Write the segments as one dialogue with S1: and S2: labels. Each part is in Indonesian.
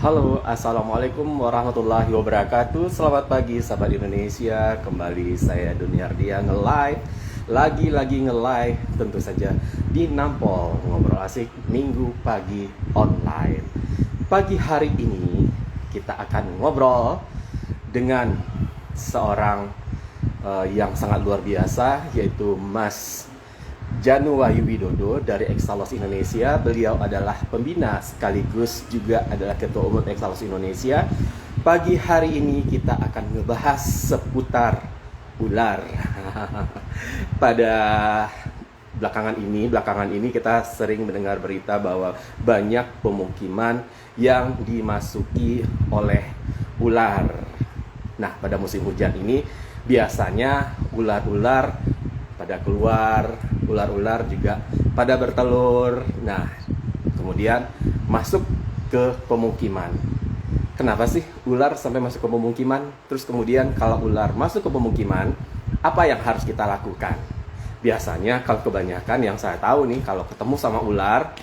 S1: Halo, Assalamualaikum warahmatullahi wabarakatuh. Selamat pagi sahabat Indonesia. Kembali saya Doni Ardia nge-live. Lagi-lagi nge-live tentu saja di Nampol Ngobrol Asik Minggu Pagi Online. Pagi hari ini kita akan ngobrol dengan seorang yang sangat luar biasa, yaitu Mas Janu Wahyu Widodo dari Exalos Indonesia. Beliau adalah pembina sekaligus juga adalah Ketua Umum Exalos Indonesia. Pagi hari ini kita akan ngebahas seputar ular. Pada belakangan ini kita sering mendengar berita bahwa banyak pemukiman yang dimasuki oleh ular. Nah, pada musim hujan ini biasanya ular-ular pada keluar, ular-ular juga pada bertelur. Nah, kemudian masuk ke pemukiman. Kenapa sih ular sampai masuk ke pemukiman? Terus kemudian kalau ular masuk ke pemukiman, apa yang harus kita lakukan? Biasanya kalau kebanyakan yang saya tahu nih, kalau ketemu sama ular,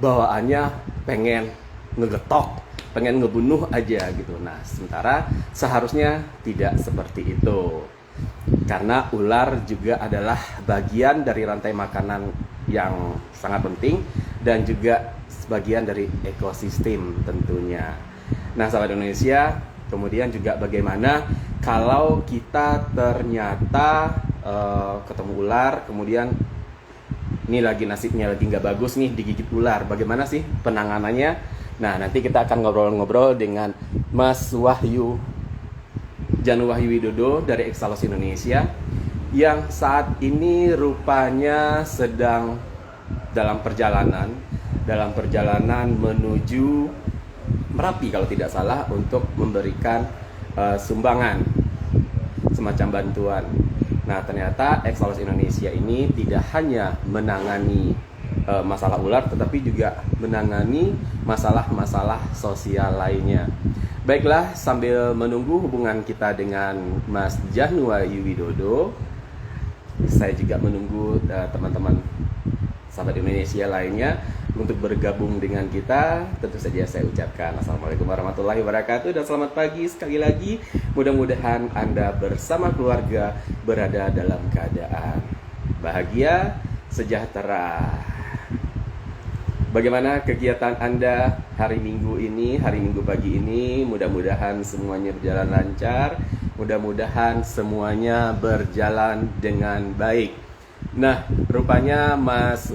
S1: bawaannya pengen ngegetok, pengen ngebunuh aja gitu. Nah, sementara seharusnya tidak seperti itu. Karena ular juga adalah bagian dari rantai makanan yang sangat penting dan juga sebagian dari ekosistem tentunya. Nah, sahabat Indonesia, kemudian juga bagaimana kalau kita ternyata ketemu ular, kemudian ini lagi nasibnya lagi nggak bagus nih, digigit ular, bagaimana sih penanganannya? Nah, nanti kita akan ngobrol-ngobrol dengan Mas Janu Wahyu Widodo dari Exalos Indonesia yang saat ini rupanya sedang dalam perjalanan menuju Merapi kalau tidak salah, untuk memberikan sumbangan semacam bantuan. Nah, ternyata Exalos Indonesia ini tidak hanya menangani masalah ular, tetapi juga menangani masalah-masalah sosial lainnya. Baiklah, sambil menunggu hubungan kita dengan Mas Janu Wahyu Widodo, saya juga menunggu teman-teman sahabat Indonesia lainnya untuk bergabung dengan kita. Tentu saja saya ucapkan Assalamualaikum warahmatullahi wabarakatuh dan selamat pagi sekali lagi. Mudah-mudahan Anda bersama keluarga berada dalam keadaan bahagia, sejahtera. Bagaimana kegiatan Anda hari Minggu ini, hari Minggu pagi ini? Mudah-mudahan semuanya berjalan lancar, mudah-mudahan semuanya berjalan dengan baik. Nah, rupanya Mas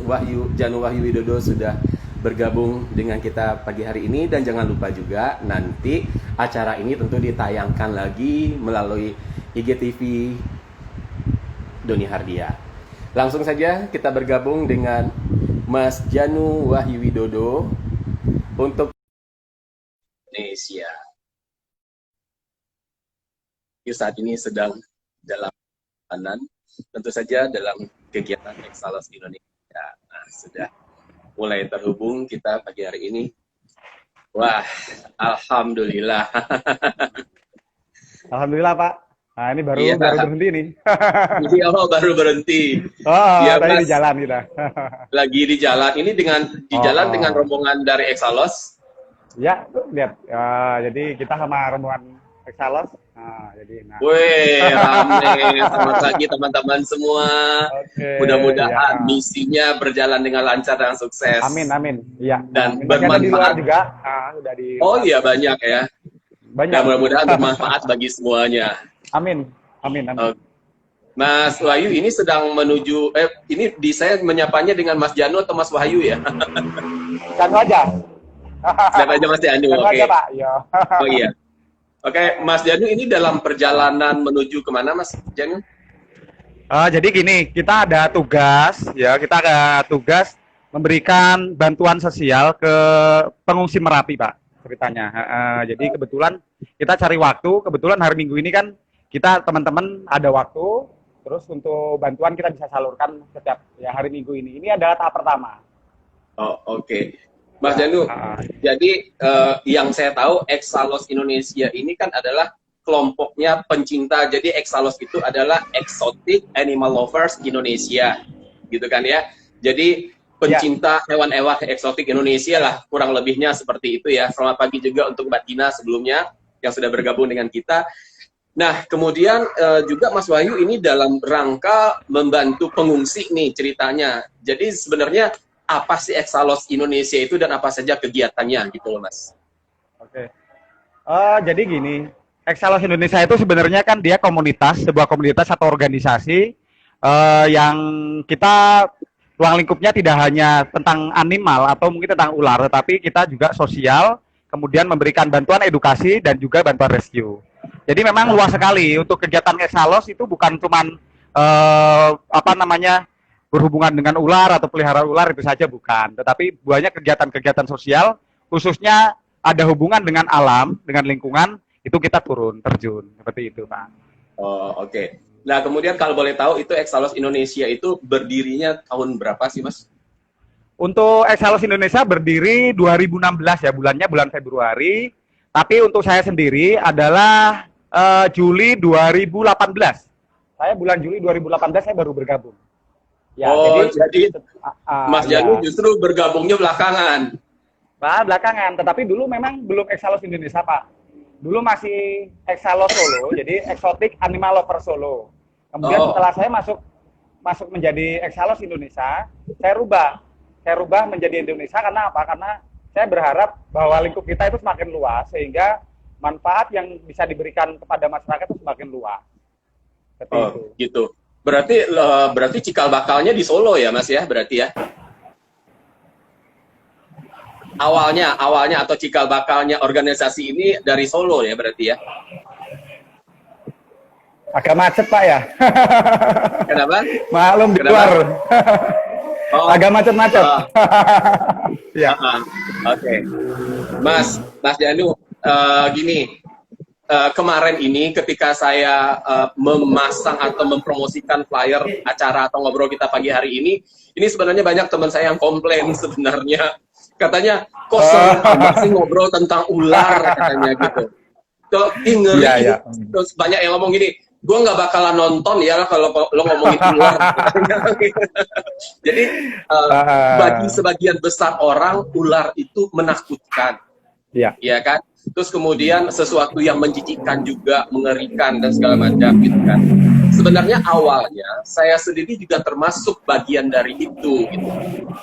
S1: Janu Wahyu Widodo sudah bergabung dengan kita pagi hari ini. Dan jangan lupa juga nanti acara ini tentu ditayangkan lagi melalui IGTV Doni Hardia. Langsung saja kita bergabung dengan Mas Janu Wahyu Widodo untuk Indonesia. Saat ini sedang dalam perjalanan, tentu saja dalam kegiatan Exalos Indonesia. Nah, sudah mulai terhubung kita pagi hari ini. Wah, alhamdulillah.
S2: Alhamdulillah Pak. Nah ini baru
S1: Iya,
S2: berhenti nih.
S1: iya, baru berhenti.
S2: Oh,
S1: Ya,
S2: tadi di
S1: Mas,
S2: jalan kita.
S1: lagi di jalan. Ini di jalan dengan
S2: Oh.
S1: rombongan dari Exalos.
S2: Ya, tuh lihat. Jadi kita sama rombongan Exalos. Nah.
S1: Wih, rame. Selamat pagi teman-teman semua.
S2: Oke, ya.
S1: Mudah-mudahan misinya berjalan dengan lancar dan
S2: Amin,
S1: sukses
S2: amin. Iya.
S1: dan
S2: Masih ada di luar
S1: bermanfaat.
S2: juga. Udah di
S1: Oh
S2: luar.
S1: iya, banyak ya. Dan
S2: Banyak.
S1: mudah-mudahan bermanfaat bagi semuanya.
S2: Amin, amin, amin.
S1: Oke. Mas Wahyu ini sedang menuju, ini saya menyapanya dengan Mas Janu atau Mas Wahyu ya?
S2: Kan aja.
S1: Siapa aja Mas Janu,
S2: Kan
S1: oke.
S2: aja Pak. Iya.
S1: Oh iya. Oke, Mas Janu ini dalam perjalanan menuju kemana Mas Janu?
S2: Jadi gini, kita ada tugas memberikan bantuan sosial ke pengungsi Merapi, Pak, ceritanya. Jadi kebetulan kita cari waktu, kebetulan hari Minggu ini kan kita teman-teman ada waktu, terus untuk bantuan kita bisa salurkan setiap ya hari Minggu ini. Ini adalah tahap pertama.
S1: Oh, oke. Mas Janu, jadi yang saya tahu Exalos Indonesia ini kan adalah kelompoknya pencinta. Jadi Exalos itu adalah Exotic Animal Lovers Indonesia, gitu kan ya. Jadi pencinta hewan-hewan eksotik Indonesia lah, kurang lebihnya seperti itu ya. Selamat pagi juga untuk Mbak Tina sebelumnya yang sudah bergabung dengan kita. Nah, kemudian juga Mas Wahyu ini dalam rangka membantu pengungsi nih ceritanya. Jadi sebenarnya apa sih Exalos Indonesia itu dan apa saja kegiatannya gitu loh Mas?
S2: Oke. Jadi gini, Exalos Indonesia itu sebenarnya kan dia komunitas, sebuah komunitas atau organisasi yang kita ruang lingkupnya tidak hanya tentang animal atau mungkin tentang ular, tetapi kita juga sosial, kemudian memberikan bantuan edukasi dan juga bantuan rescue. Jadi memang luas sekali untuk kegiatan Exalos itu bukan cuman berhubungan dengan ular atau pelihara ular itu saja bukan, tetapi banyak kegiatan-kegiatan sosial khususnya ada hubungan dengan alam, dengan lingkungan, itu kita terjun seperti itu, Pak.
S1: Oh, oke. Nah, kemudian kalau boleh tahu itu Exalos Indonesia itu berdirinya tahun berapa sih, Mas?
S2: Untuk Exalos Indonesia berdiri 2016 ya, bulannya bulan Februari. Tapi untuk saya sendiri adalah Juli 2018. Saya bulan Juli 2018 saya baru bergabung. Ya,
S1: jadi Mas Janu justru bergabungnya belakangan.
S2: Pak, belakangan. Tetapi dulu memang belum Exalos Indonesia, Pak. Dulu masih Exalos Solo, jadi Exotic Animal Lover Solo. Kemudian setelah saya masuk menjadi Exalos Indonesia, saya rubah menjadi Indonesia karena apa? Karena saya berharap bahwa lingkup kita itu semakin luas sehingga manfaat yang bisa diberikan kepada masyarakat itu semakin luas. Seperti itu.
S1: Gitu. Berarti cikal bakalnya di Solo ya, Mas ya? Berarti ya. Awalnya atau cikal bakalnya organisasi ini dari Solo ya berarti ya?
S2: Agak macet Pak ya.
S1: Kenapa?
S2: Maklum di luar. Agak macet-macet. Ya.
S1: Oke. Mas Janu, gini, kemarin ini ketika saya memasang atau mempromosikan flyer acara atau ngobrol kita pagi hari ini sebenarnya banyak teman saya yang komplain sebenarnya. Katanya, kok sering amat sih ngobrol tentang ular, katanya gitu. Ngeri. Terus banyak yang ngomong gini, gue nggak bakalan nonton ya kalau lo ngomongin ular. Jadi, bagi sebagian besar orang, ular itu menakutkan.
S2: Iya.
S1: Ya kan? Terus kemudian sesuatu yang menjijikkan juga, mengerikan, dan segala macam gitu kan. Sebenarnya awalnya saya sendiri juga termasuk bagian dari itu gitu.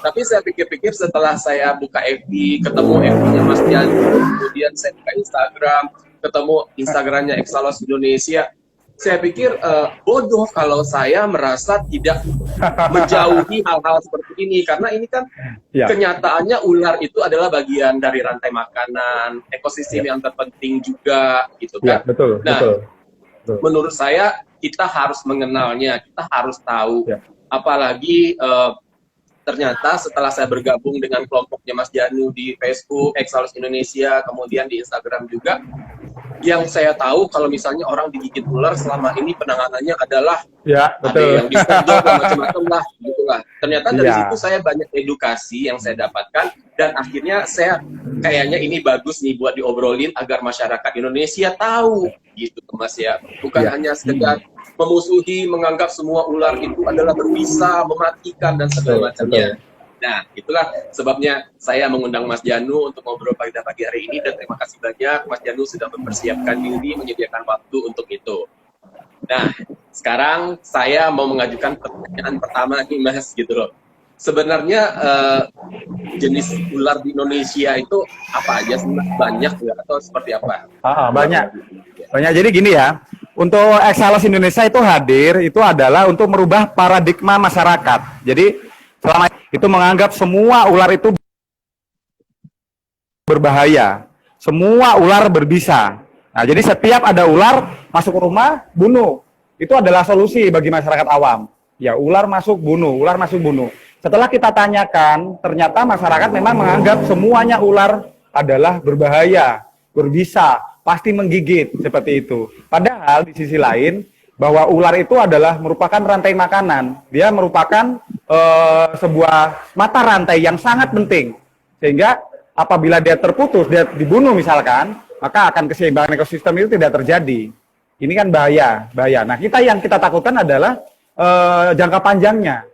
S1: Tapi saya pikir-pikir setelah saya buka FB, ketemu FB-nya Mas Jan, kemudian saya buka Instagram, ketemu Instagramnya Exalos Indonesia, saya pikir bodoh kalau saya merasa tidak menjauhi hal-hal seperti ini, karena ini kan kenyataannya ular itu adalah bagian dari rantai makanan, ekosistem yang terpenting juga gitu kan.
S2: Betul.
S1: Menurut saya kita harus mengenalnya, kita harus tahu. Apalagi ternyata setelah saya bergabung dengan kelompoknya Mas Janu di Facebook, Exalos Indonesia, kemudian di Instagram juga, yang saya tahu kalau misalnya orang digigit ular selama ini penanganannya adalah ada yang disedot macam-macam lah, gitulah. Ternyata dari situ saya banyak edukasi yang saya dapatkan dan akhirnya saya kayaknya ini bagus nih buat diobrolin agar masyarakat Indonesia tahu gitu Mas ya. Bukan hanya sekedar memusuhi, menganggap semua ular itu adalah berbisa, mematikan dan segala macamnya. Nah, itulah sebabnya saya mengundang Mas Janu untuk ngobrol pada pagi hari ini, dan terima kasih banyak Mas Janu sudah mempersiapkan diri, menyediakan waktu untuk itu. Nah, sekarang saya mau mengajukan pertanyaan pertama nih Mas, gitu loh. Sebenarnya jenis ular di Indonesia itu apa aja? Banyak nggak atau seperti apa?
S2: Banyak. Jadi gini ya, untuk Exalos Indonesia itu hadir, itu adalah untuk merubah paradigma masyarakat. Jadi selama itu menganggap semua ular itu berbahaya, semua ular berbisa. Nah, jadi setiap ada ular masuk ke rumah, bunuh. Itu adalah solusi bagi masyarakat awam. Ya, ular masuk bunuh. Setelah kita tanyakan, ternyata masyarakat memang menganggap semuanya ular adalah berbahaya, berbisa, pasti menggigit, seperti itu. Padahal di sisi lain, bahwa ular itu adalah merupakan rantai makanan. Dia merupakan sebuah mata rantai yang sangat penting. Sehingga apabila dia terputus, dia dibunuh misalkan, maka akan keseimbangan ekosistem itu tidak terjadi. Ini kan bahaya. Nah, yang kita takutkan adalah jangka panjangnya.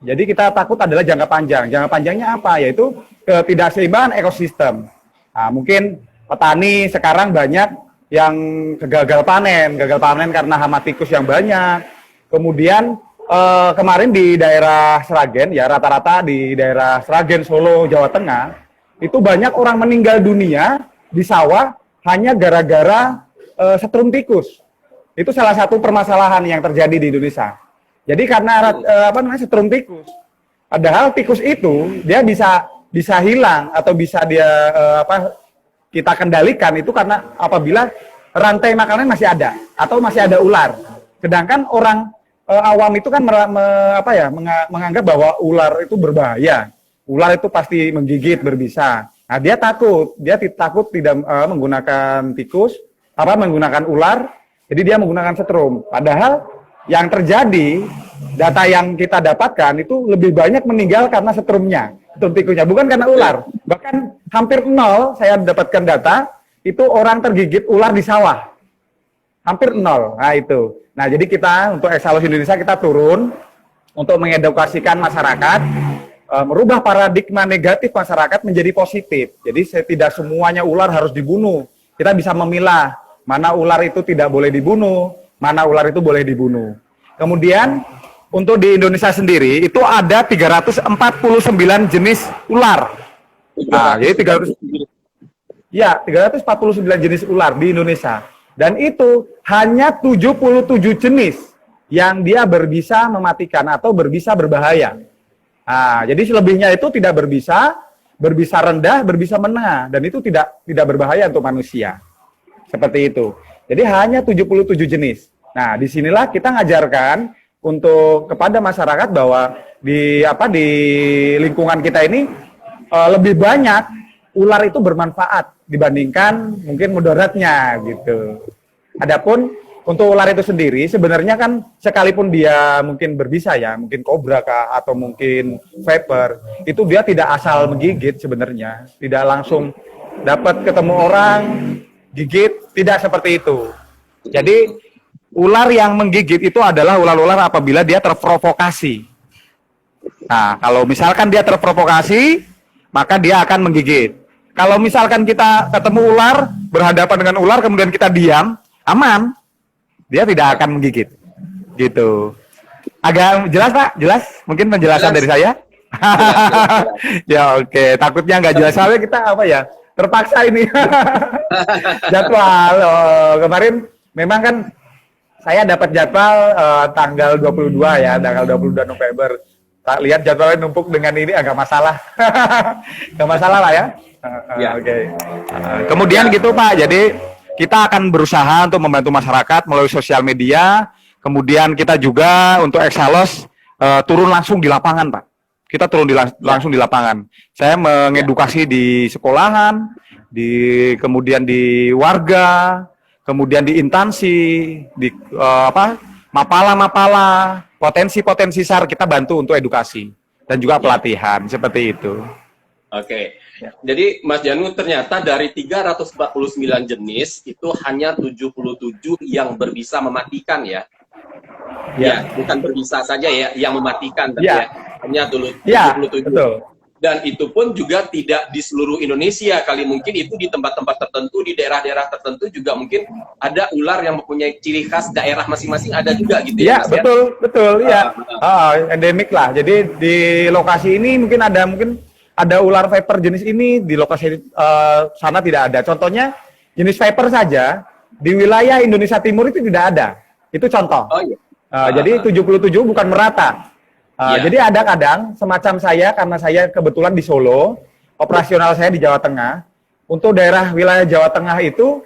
S2: Jadi kita takut adalah jangka panjang. Jangka panjangnya apa? Yaitu ketidakseimbangan ekosistem. Nah, mungkin petani sekarang banyak yang gagal panen karena hama tikus yang banyak. Kemudian kemarin di daerah Sragen, ya rata-rata di daerah Sragen, Solo, Jawa Tengah, itu banyak orang meninggal dunia di sawah hanya gara-gara setrum tikus. Itu salah satu permasalahan yang terjadi di Indonesia. Jadi karena setrum tikus. Padahal tikus itu dia bisa hilang atau bisa dia kita kendalikan itu karena apabila rantai makanan masih ada atau masih ada ular. Sedangkan orang awam itu kan menganggap bahwa ular itu berbahaya. Ular itu pasti menggigit, berbisa. Nah, dia takut tidak menggunakan tikus, menggunakan ular, jadi dia menggunakan setrum. Padahal yang terjadi, data yang kita dapatkan itu lebih banyak meninggal karena setrum tikusnya, bukan karena ular. Bahkan hampir nol, saya dapatkan data, itu orang tergigit ular di sawah. Hampir nol, nah itu. Nah, jadi kita untuk Exalos Indonesia kita turun untuk mengedukasikan masyarakat, merubah paradigma negatif masyarakat menjadi positif. Jadi tidak semuanya ular harus dibunuh. Kita bisa memilah mana ular itu tidak boleh dibunuh, mana ular itu boleh dibunuh. Kemudian untuk di Indonesia sendiri itu ada 349 jenis ular. Nah, jadi 349 jenis ular di Indonesia. Dan itu hanya 77 jenis yang dia berbisa mematikan atau berbisa berbahaya. Nah, jadi selebihnya itu tidak berbisa rendah, berbisa menengah, dan itu tidak berbahaya untuk manusia. Seperti itu. Jadi hanya 77 jenis. Nah, disinilah kita ngajarkan kepada masyarakat bahwa di lingkungan kita ini lebih banyak ular itu bermanfaat dibandingkan mungkin mudaratnya gitu. Adapun untuk ular itu sendiri sebenarnya kan sekalipun dia mungkin berbisa ya, mungkin kobra kah atau mungkin viper, itu dia tidak asal menggigit sebenarnya, tidak langsung dapat ketemu orang gigit, tidak seperti itu. Jadi ular yang menggigit itu adalah ular-ular apabila dia terprovokasi. Nah, kalau misalkan dia terprovokasi, maka dia akan menggigit. Kalau misalkan kita ketemu ular, berhadapan dengan ular, kemudian kita diam, aman, dia tidak akan menggigit. Gitu. Agak jelas, Pak? Jelas? Mungkin penjelasan dari saya? Ya, oke. Takutnya nggak jelas. Soalnya kita terpaksa ini. Jadwal. Kemarin memang kan saya dapat jadwal tanggal 22 ya, tanggal 22 November. Tak lihat jadwalnya numpuk dengan ini agak masalah. Nggak masalah lah ya. Oke. Kemudian gitu Pak, jadi kita akan berusaha untuk membantu masyarakat melalui sosial media. Kemudian kita juga untuk Exalos turun langsung di lapangan Pak. Kita turun langsung di lapangan. Saya mengedukasi di sekolahan, kemudian di warga, kemudian di instansi, di mapala, potensi-potensi SAR kita bantu untuk edukasi dan juga pelatihan seperti itu.
S1: Oke. Jadi Mas Janu ternyata dari 349 jenis itu hanya 77 yang berbisa mematikan ya. Ya, bukan berbisa saja ya yang mematikan tapi ya. Hanya dulu 77.
S2: Betul.
S1: Dan itu pun juga tidak di seluruh Indonesia, kali mungkin itu di tempat-tempat tertentu, di daerah-daerah tertentu juga mungkin ada ular yang mempunyai ciri khas daerah masing-masing ada juga gitu ya.
S2: Iya, betul, ya. Endemik lah. Jadi di lokasi ini mungkin ada ular viper jenis ini, di lokasi sana tidak ada. Contohnya jenis viper saja di wilayah Indonesia Timur itu tidak ada. Itu contoh. Oh, iya. Jadi 77 bukan merata. Jadi ada kadang semacam saya, karena saya kebetulan di Solo, operasional saya di Jawa Tengah. Untuk daerah wilayah Jawa Tengah itu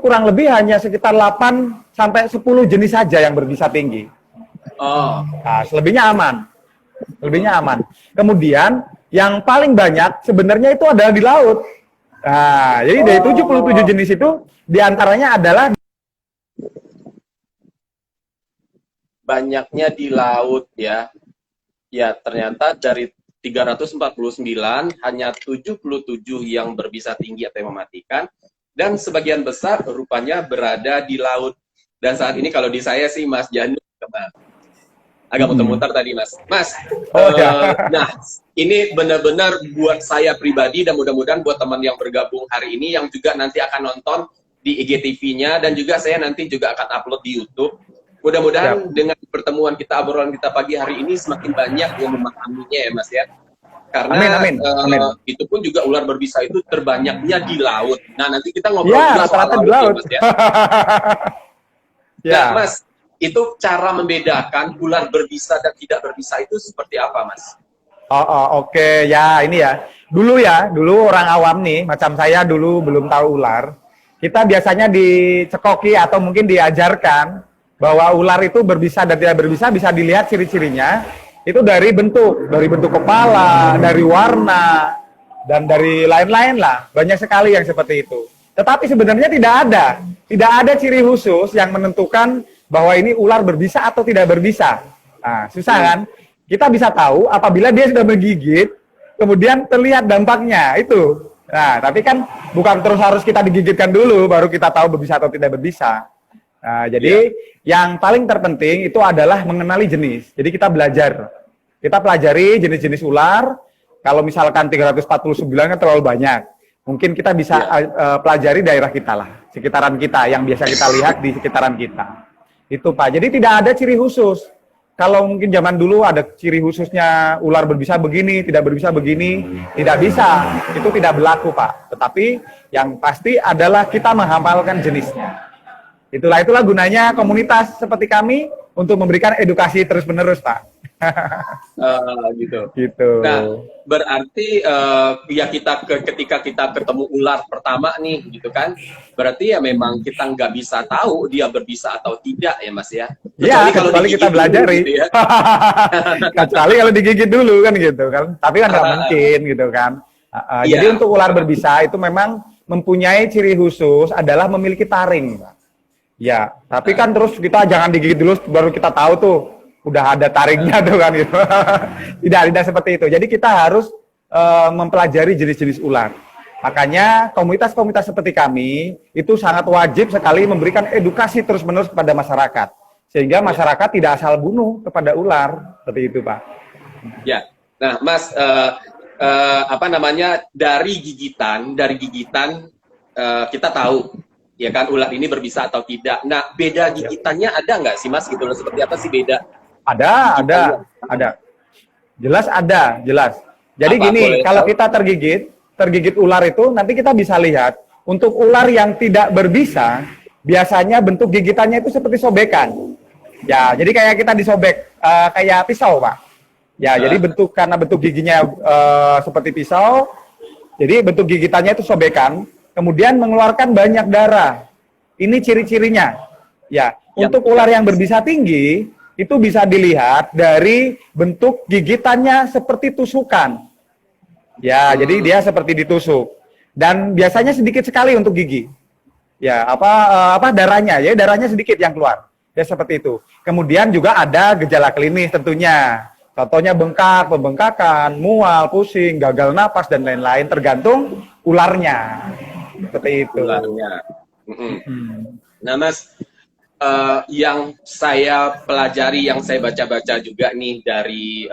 S2: kurang lebih hanya sekitar 8 sampai 10 jenis saja yang berbisa tinggi. Nah, selebihnya aman. Kemudian yang paling banyak sebenarnya itu adalah di laut. Nah, jadi dari 77 jenis itu diantaranya adalah
S1: banyaknya di laut ya. Ya, ternyata dari 349 hanya 77 yang berbisa tinggi atau yang mematikan, dan sebagian besar rupanya berada di laut. Dan saat ini kalau di saya sih Mas Janu
S3: agak muter-muter tadi Mas. Mas,
S2: Oh ya.
S3: nah ini benar-benar buat saya pribadi dan mudah-mudahan buat teman yang bergabung hari ini yang juga nanti akan nonton di IGTV-nya dan juga saya nanti juga akan upload di YouTube. Mudah-mudahan dengan pertemuan kita, obrolan kita pagi hari ini semakin banyak yang memahaminya ya Mas ya. Karena
S2: Amin.
S3: itu pun juga ular berbisa itu terbanyaknya di laut. Nah nanti kita ngobrol
S2: Ya,
S3: juga soal
S2: rata-rata di
S3: laut ya
S2: laut.
S3: Mas ya.
S2: Ya.
S3: Nah Mas, itu cara membedakan ular berbisa dan tidak berbisa itu seperti apa Mas?
S2: Oke. Ya, ini ya. Dulu orang awam nih, macam saya dulu belum tahu ular. Kita biasanya dicekoki atau mungkin diajarkan bahwa ular itu berbisa dan tidak berbisa bisa dilihat ciri-cirinya itu dari bentuk kepala, dari warna, dan dari lain-lain lah. Banyak sekali yang seperti itu. Tetapi sebenarnya tidak ada ciri khusus yang menentukan bahwa ini ular berbisa atau tidak berbisa. Nah, susah kan? Kita bisa tahu apabila dia sudah menggigit, kemudian terlihat dampaknya itu. Nah, tapi kan bukan terus harus kita digigitkan dulu baru kita tahu berbisa atau tidak berbisa. Nah, jadi yang paling terpenting itu adalah mengenali jenis. Jadi kita belajar. Kita pelajari jenis-jenis ular. Kalau misalkan 349 kan terlalu banyak. Mungkin kita bisa pelajari daerah kita lah, sekitaran kita yang biasa kita lihat di sekitaran kita. Itu Pak. Jadi tidak ada ciri khusus. Kalau mungkin zaman dulu ada ciri khususnya ular berbisa begini, tidak berbisa begini, tidak bisa. Itu tidak berlaku Pak. Tetapi yang pasti adalah kita menghafalkan jenisnya. Itulah gunanya komunitas seperti kami untuk memberikan edukasi terus-menerus, Pak.
S3: Gitu. Nah, berarti ya ketika kita ketemu ular pertama nih, gitu kan? Berarti ya memang kita nggak bisa tahu dia berbisa atau tidak ya, Mas ya?
S2: Kecuali kita belajari. Gitu ya. Kecuali kalau digigit dulu kan gitu kan. Tapi kan nggak mungkin gitu kan. Jadi untuk ular berbisa itu memang mempunyai ciri khusus adalah memiliki taring, Pak. Ya, tapi kan terus kita jangan digigit dulu baru kita tahu tuh udah ada taringnya tuh kan gitu. Tidak seperti itu. Jadi kita harus mempelajari jenis-jenis ular. Makanya komunitas-komunitas seperti kami itu sangat wajib sekali memberikan edukasi terus-menerus kepada masyarakat. Sehingga masyarakat tidak asal bunuh kepada ular. Seperti itu, Pak.
S3: Ya. Nah, Mas dari gigitan kita tahu ya kan ular ini berbisa atau tidak. Nah, beda gigitannya ada nggak sih Mas gitu loh? Seperti apa sih beda?
S2: Ada. Jelas ada. Jadi gini, kalau kita tergigit ular itu nanti kita bisa lihat untuk ular yang tidak berbisa biasanya bentuk gigitannya itu seperti sobekan. Ya, jadi kayak kita disobek kayak pisau, Pak. Ya, jadi karena bentuk giginya seperti pisau, jadi bentuk gigitannya itu sobekan. Kemudian mengeluarkan banyak darah. Ini ciri-cirinya. Ya, untuk ular yang berbisa tinggi itu bisa dilihat dari bentuk gigitannya seperti tusukan. Ya, jadi dia seperti ditusuk. Dan biasanya sedikit sekali untuk gigi. Ya, darahnya, ya darahnya sedikit yang keluar. Ya seperti itu. Kemudian juga ada gejala klinis tentunya. Contohnya bengkak, pembengkakan, mual, pusing, gagal napas dan lain-lain tergantung ularnya. Seperti itu.
S3: Nah Mas, yang saya pelajari, yang saya baca-baca juga nih dari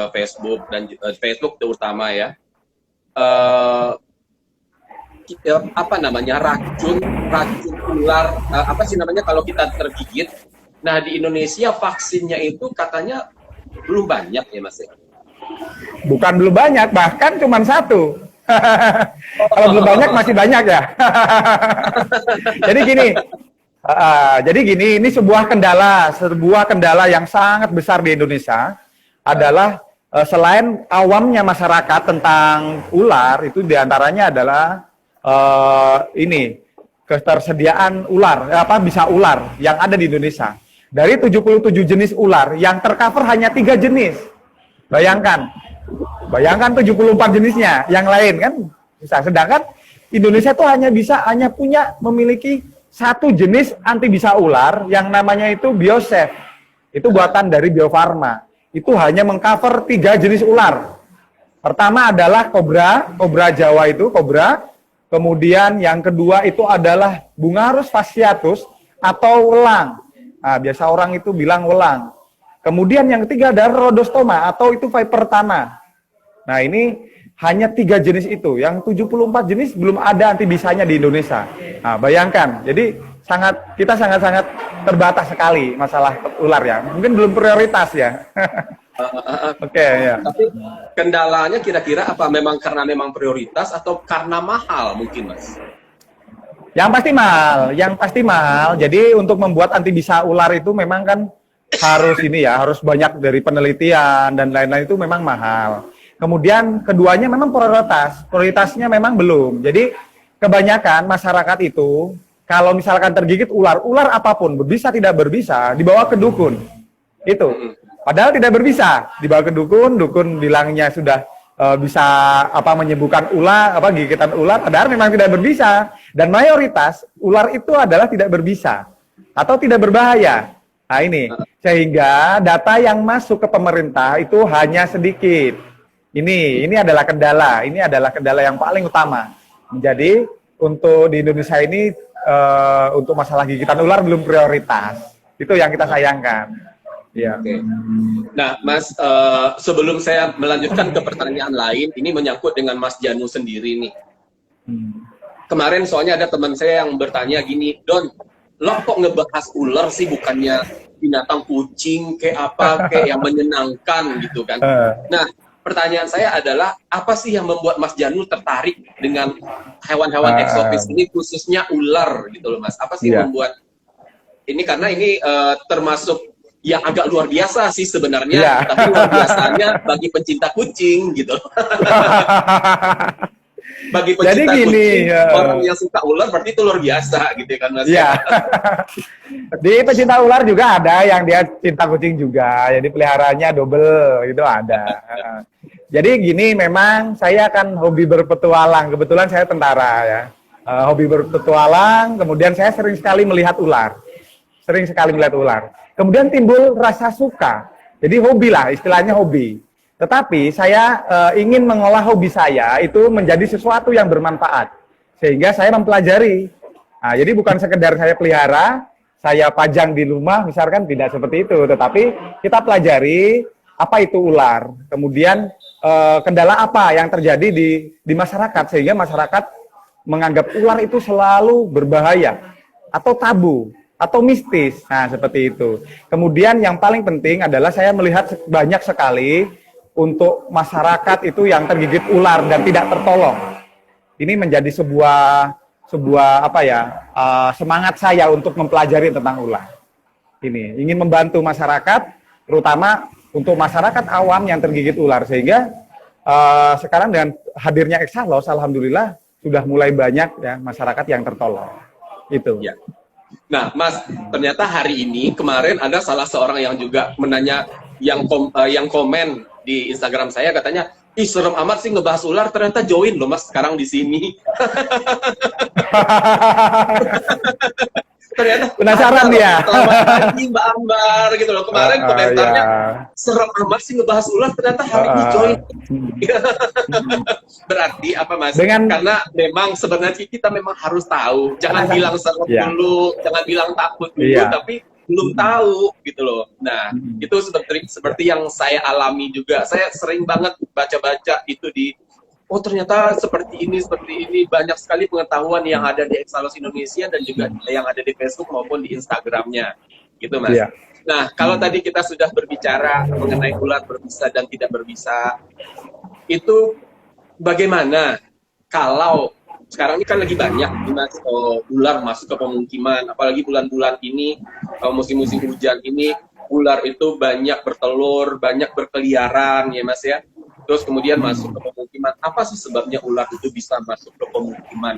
S3: Facebook dan Facebook terutama ya, racun ular, kalau kita tergigit. Nah di Indonesia vaksinnya itu katanya belum banyak ya Mas ya?
S2: Bukan belum banyak, bahkan cuma 1. Kalau belum banyak masih banyak ya. Jadi gini, ini sebuah kendala yang sangat besar di Indonesia adalah selain awamnya masyarakat tentang ular itu diantaranya adalah ketersediaan bisa ular yang ada di Indonesia. Dari 77 jenis ular yang tercover hanya 3 jenis. Bayangkan 74 jenisnya, yang lain kan bisa. Sedangkan Indonesia tuh hanya memiliki 1 jenis anti bisa ular yang namanya itu Biosafe. Itu buatan dari Bio Farma. Itu hanya mengcover 3 jenis ular. Pertama adalah kobra Jawa itu kobra. Kemudian yang kedua itu adalah Bungarus fasciatus atau welang. Nah, biasa orang itu bilang welang. Kemudian yang ketiga adalah rhodostoma atau itu viper tanah. Nah, ini hanya 3 jenis itu. Yang 74 jenis belum ada antibisanya di Indonesia. Nah, bayangkan. Jadi kita sangat-sangat terbatas sekali masalah ular ya. Mungkin belum prioritas ya. Oke, ya.
S3: Tapi kendalanya kira-kira apa? Memang karena memang prioritas atau karena mahal mungkin, Mas?
S2: Yang pasti mahal. Jadi untuk membuat antibisa ular itu memang kan harus harus banyak dari penelitian dan lain-lain itu memang mahal. Kemudian keduanya memang prioritasnya memang belum. Jadi kebanyakan masyarakat itu kalau misalkan tergigit ular apapun, berbisa tidak berbisa, dibawa ke dukun. Itu. Padahal tidak berbisa, dibawa ke dukun bilangnya sudah bisa menyembuhkan gigitan ular, padahal memang tidak berbisa. Dan mayoritas ular itu adalah tidak berbisa atau tidak berbahaya. Nah ini, sehingga data yang masuk ke pemerintah itu hanya sedikit. Ini adalah kendala yang paling utama. Jadi untuk di Indonesia ini untuk masalah gigitan ular belum prioritas. Itu yang kita sayangkan. Ya.
S3: Oke. Nah, Mas, sebelum saya melanjutkan ke pertanyaan lain, ini menyangkut dengan Mas Janu sendiri nih. Kemarin soalnya ada teman saya yang bertanya gini, Don, lo kok ngebahas ular sih, bukannya binatang kucing kayak yang menyenangkan gitu kan? Nah, pertanyaan saya adalah, apa sih yang membuat Mas Janu tertarik dengan hewan-hewan eksotis ini, khususnya ular gitu loh, Mas? Apa sih yang membuat ini? Karena ini termasuk yang agak luar biasa sih sebenarnya, tapi luar biasanya bagi pencinta kucing gitu. Bagi pencinta kucing, orang yang suka ular berarti itu luar biasa gitu kan, Mas?
S2: Iya. Di pecinta ular juga ada yang dia cinta kucing juga, jadi peliharaannya double itu ada. Jadi gini, memang saya kan hobi berpetualang, kebetulan saya tentara ya. Hobi berpetualang, kemudian saya sering sekali melihat ular. Kemudian timbul rasa suka. Jadi hobi lah, istilahnya hobi. Tetapi saya ingin mengolah hobi saya itu menjadi sesuatu yang bermanfaat. Sehingga saya mempelajari. Nah, jadi bukan sekedar saya pelihara, saya pajang di rumah, misalkan tidak seperti itu. Tetapi kita pelajari apa itu ular. Kemudian kendala apa yang terjadi di masyarakat. Sehingga masyarakat menganggap ular itu selalu berbahaya atau tabu atau mistis. Nah, seperti itu. Kemudian yang paling penting adalah saya melihat banyak sekali untuk masyarakat itu yang tergigit ular dan tidak tertolong. Ini menjadi sebuah semangat saya untuk mempelajari tentang ular. Ini ingin membantu masyarakat, terutama untuk masyarakat awam yang tergigit ular, sehingga sekarang dengan hadirnya Exalos, alhamdulillah sudah mulai banyak ya masyarakat yang tertolong. Itu.
S3: Ya. Nah, Mas, ternyata hari ini kemarin ada salah seorang yang juga menanya, yang komen di Instagram saya, katanya, ih serem amat sih ngebahas ular, ternyata join loh Mas sekarang di sini. Ternyata
S2: penasaran dia.
S3: Selamat pagi Mbak Ambar gitu loh. Kemarin komentarnya serem amat sih ngebahas ular, ternyata hari ini join. Berarti apa Mas? Karena memang sebenarnya kita memang harus tahu. Jangan bilang serem dulu, jangan bilang takut dulu, tapi belum tahu gitu loh. Nah, itu seperti yang saya alami juga. Saya sering banget baca-baca itu oh ternyata seperti ini, banyak sekali pengetahuan yang ada di Exalos Indonesia dan juga yang ada di Facebook maupun di Instagramnya, gitu Mas. Yeah. Nah, kalau tadi kita sudah berbicara mengenai ular berbisa dan tidak berbisa, itu bagaimana kalau sekarang ini kan lagi banyak Mas, ular masuk ke pemukiman, apalagi bulan-bulan ini, musim-musim hujan ini, ular itu banyak bertelur, banyak berkeliaran ya Mas ya. Terus kemudian masuk ke pemukiman. Apa sih sebabnya ular itu bisa masuk ke pemukiman?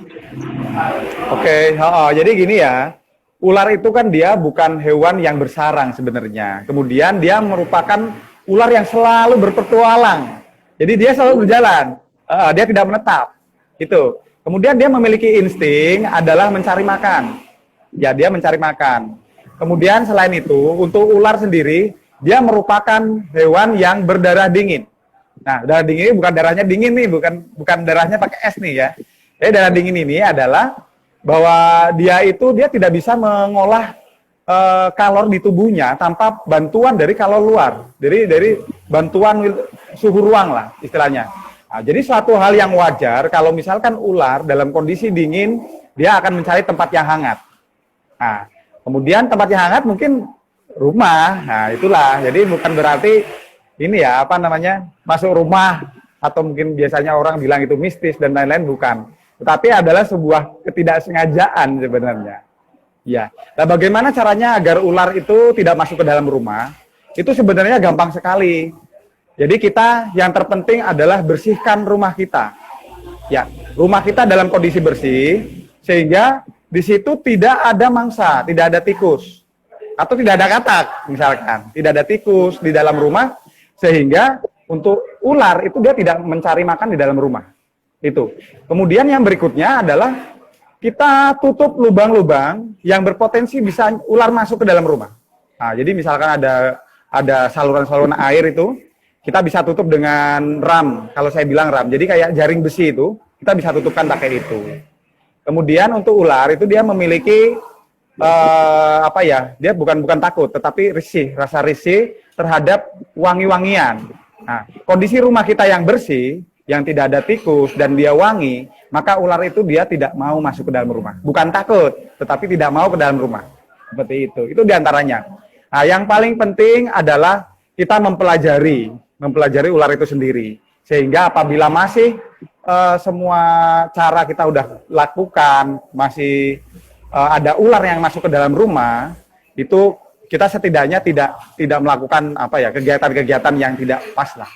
S2: Oke, jadi gini ya, ular itu kan dia bukan hewan yang bersarang sebenarnya. Kemudian dia merupakan ular yang selalu berpetualang. Jadi dia selalu berjalan, dia tidak menetap. Itu. Kemudian dia memiliki insting adalah mencari makan. Ya, dia mencari makan. Kemudian selain itu, untuk ular sendiri, dia merupakan hewan yang berdarah dingin. Nah, darah dingin ini bukan darahnya dingin nih, bukan darahnya pakai es nih ya. Jadi darah dingin ini adalah bahwa dia tidak bisa mengolah kalor di tubuhnya tanpa bantuan dari kalor luar, dari bantuan suhu ruang lah istilahnya. Nah, jadi suatu hal yang wajar kalau misalkan ular dalam kondisi dingin dia akan mencari tempat yang hangat. Nah, kemudian tempat yang hangat mungkin rumah. Nah, itulah. Jadi bukan berarti ini ya apa namanya masuk rumah atau mungkin biasanya orang bilang itu mistis dan lain-lain, bukan. Tetapi adalah sebuah ketidaksengajaan sebenarnya. Ya, nah bagaimana caranya agar ular itu tidak masuk ke dalam rumah? Itu sebenarnya gampang sekali. Jadi kita yang terpenting adalah bersihkan rumah kita. Ya, rumah kita dalam kondisi bersih sehingga di situ tidak ada mangsa, tidak ada tikus atau tidak ada katak misalkan, tidak ada tikus di dalam rumah sehingga untuk ular itu dia tidak mencari makan di dalam rumah. Itu. Kemudian yang berikutnya adalah kita tutup lubang-lubang yang berpotensi bisa ular masuk ke dalam rumah. Nah, jadi misalkan ada saluran-saluran air itu, kita bisa tutup dengan ram. Kalau saya bilang ram, jadi kayak jaring besi itu, kita bisa tutupkan pakai itu. Kemudian untuk ular itu dia memiliki dia bukan takut, tetapi risih, rasa risih terhadap wangi-wangian. Nah, kondisi rumah kita yang bersih, yang tidak ada tikus dan dia wangi, maka ular itu dia tidak mau masuk ke dalam rumah. Bukan takut, tetapi tidak mau ke dalam rumah. Seperti itu. Itu diantaranya. Nah, yang paling penting adalah kita mempelajari ular itu sendiri. Sehingga apabila masih semua cara kita udah lakukan, masih ada ular yang masuk ke dalam rumah, itu kita setidaknya tidak melakukan kegiatan-kegiatan yang tidak pas lah.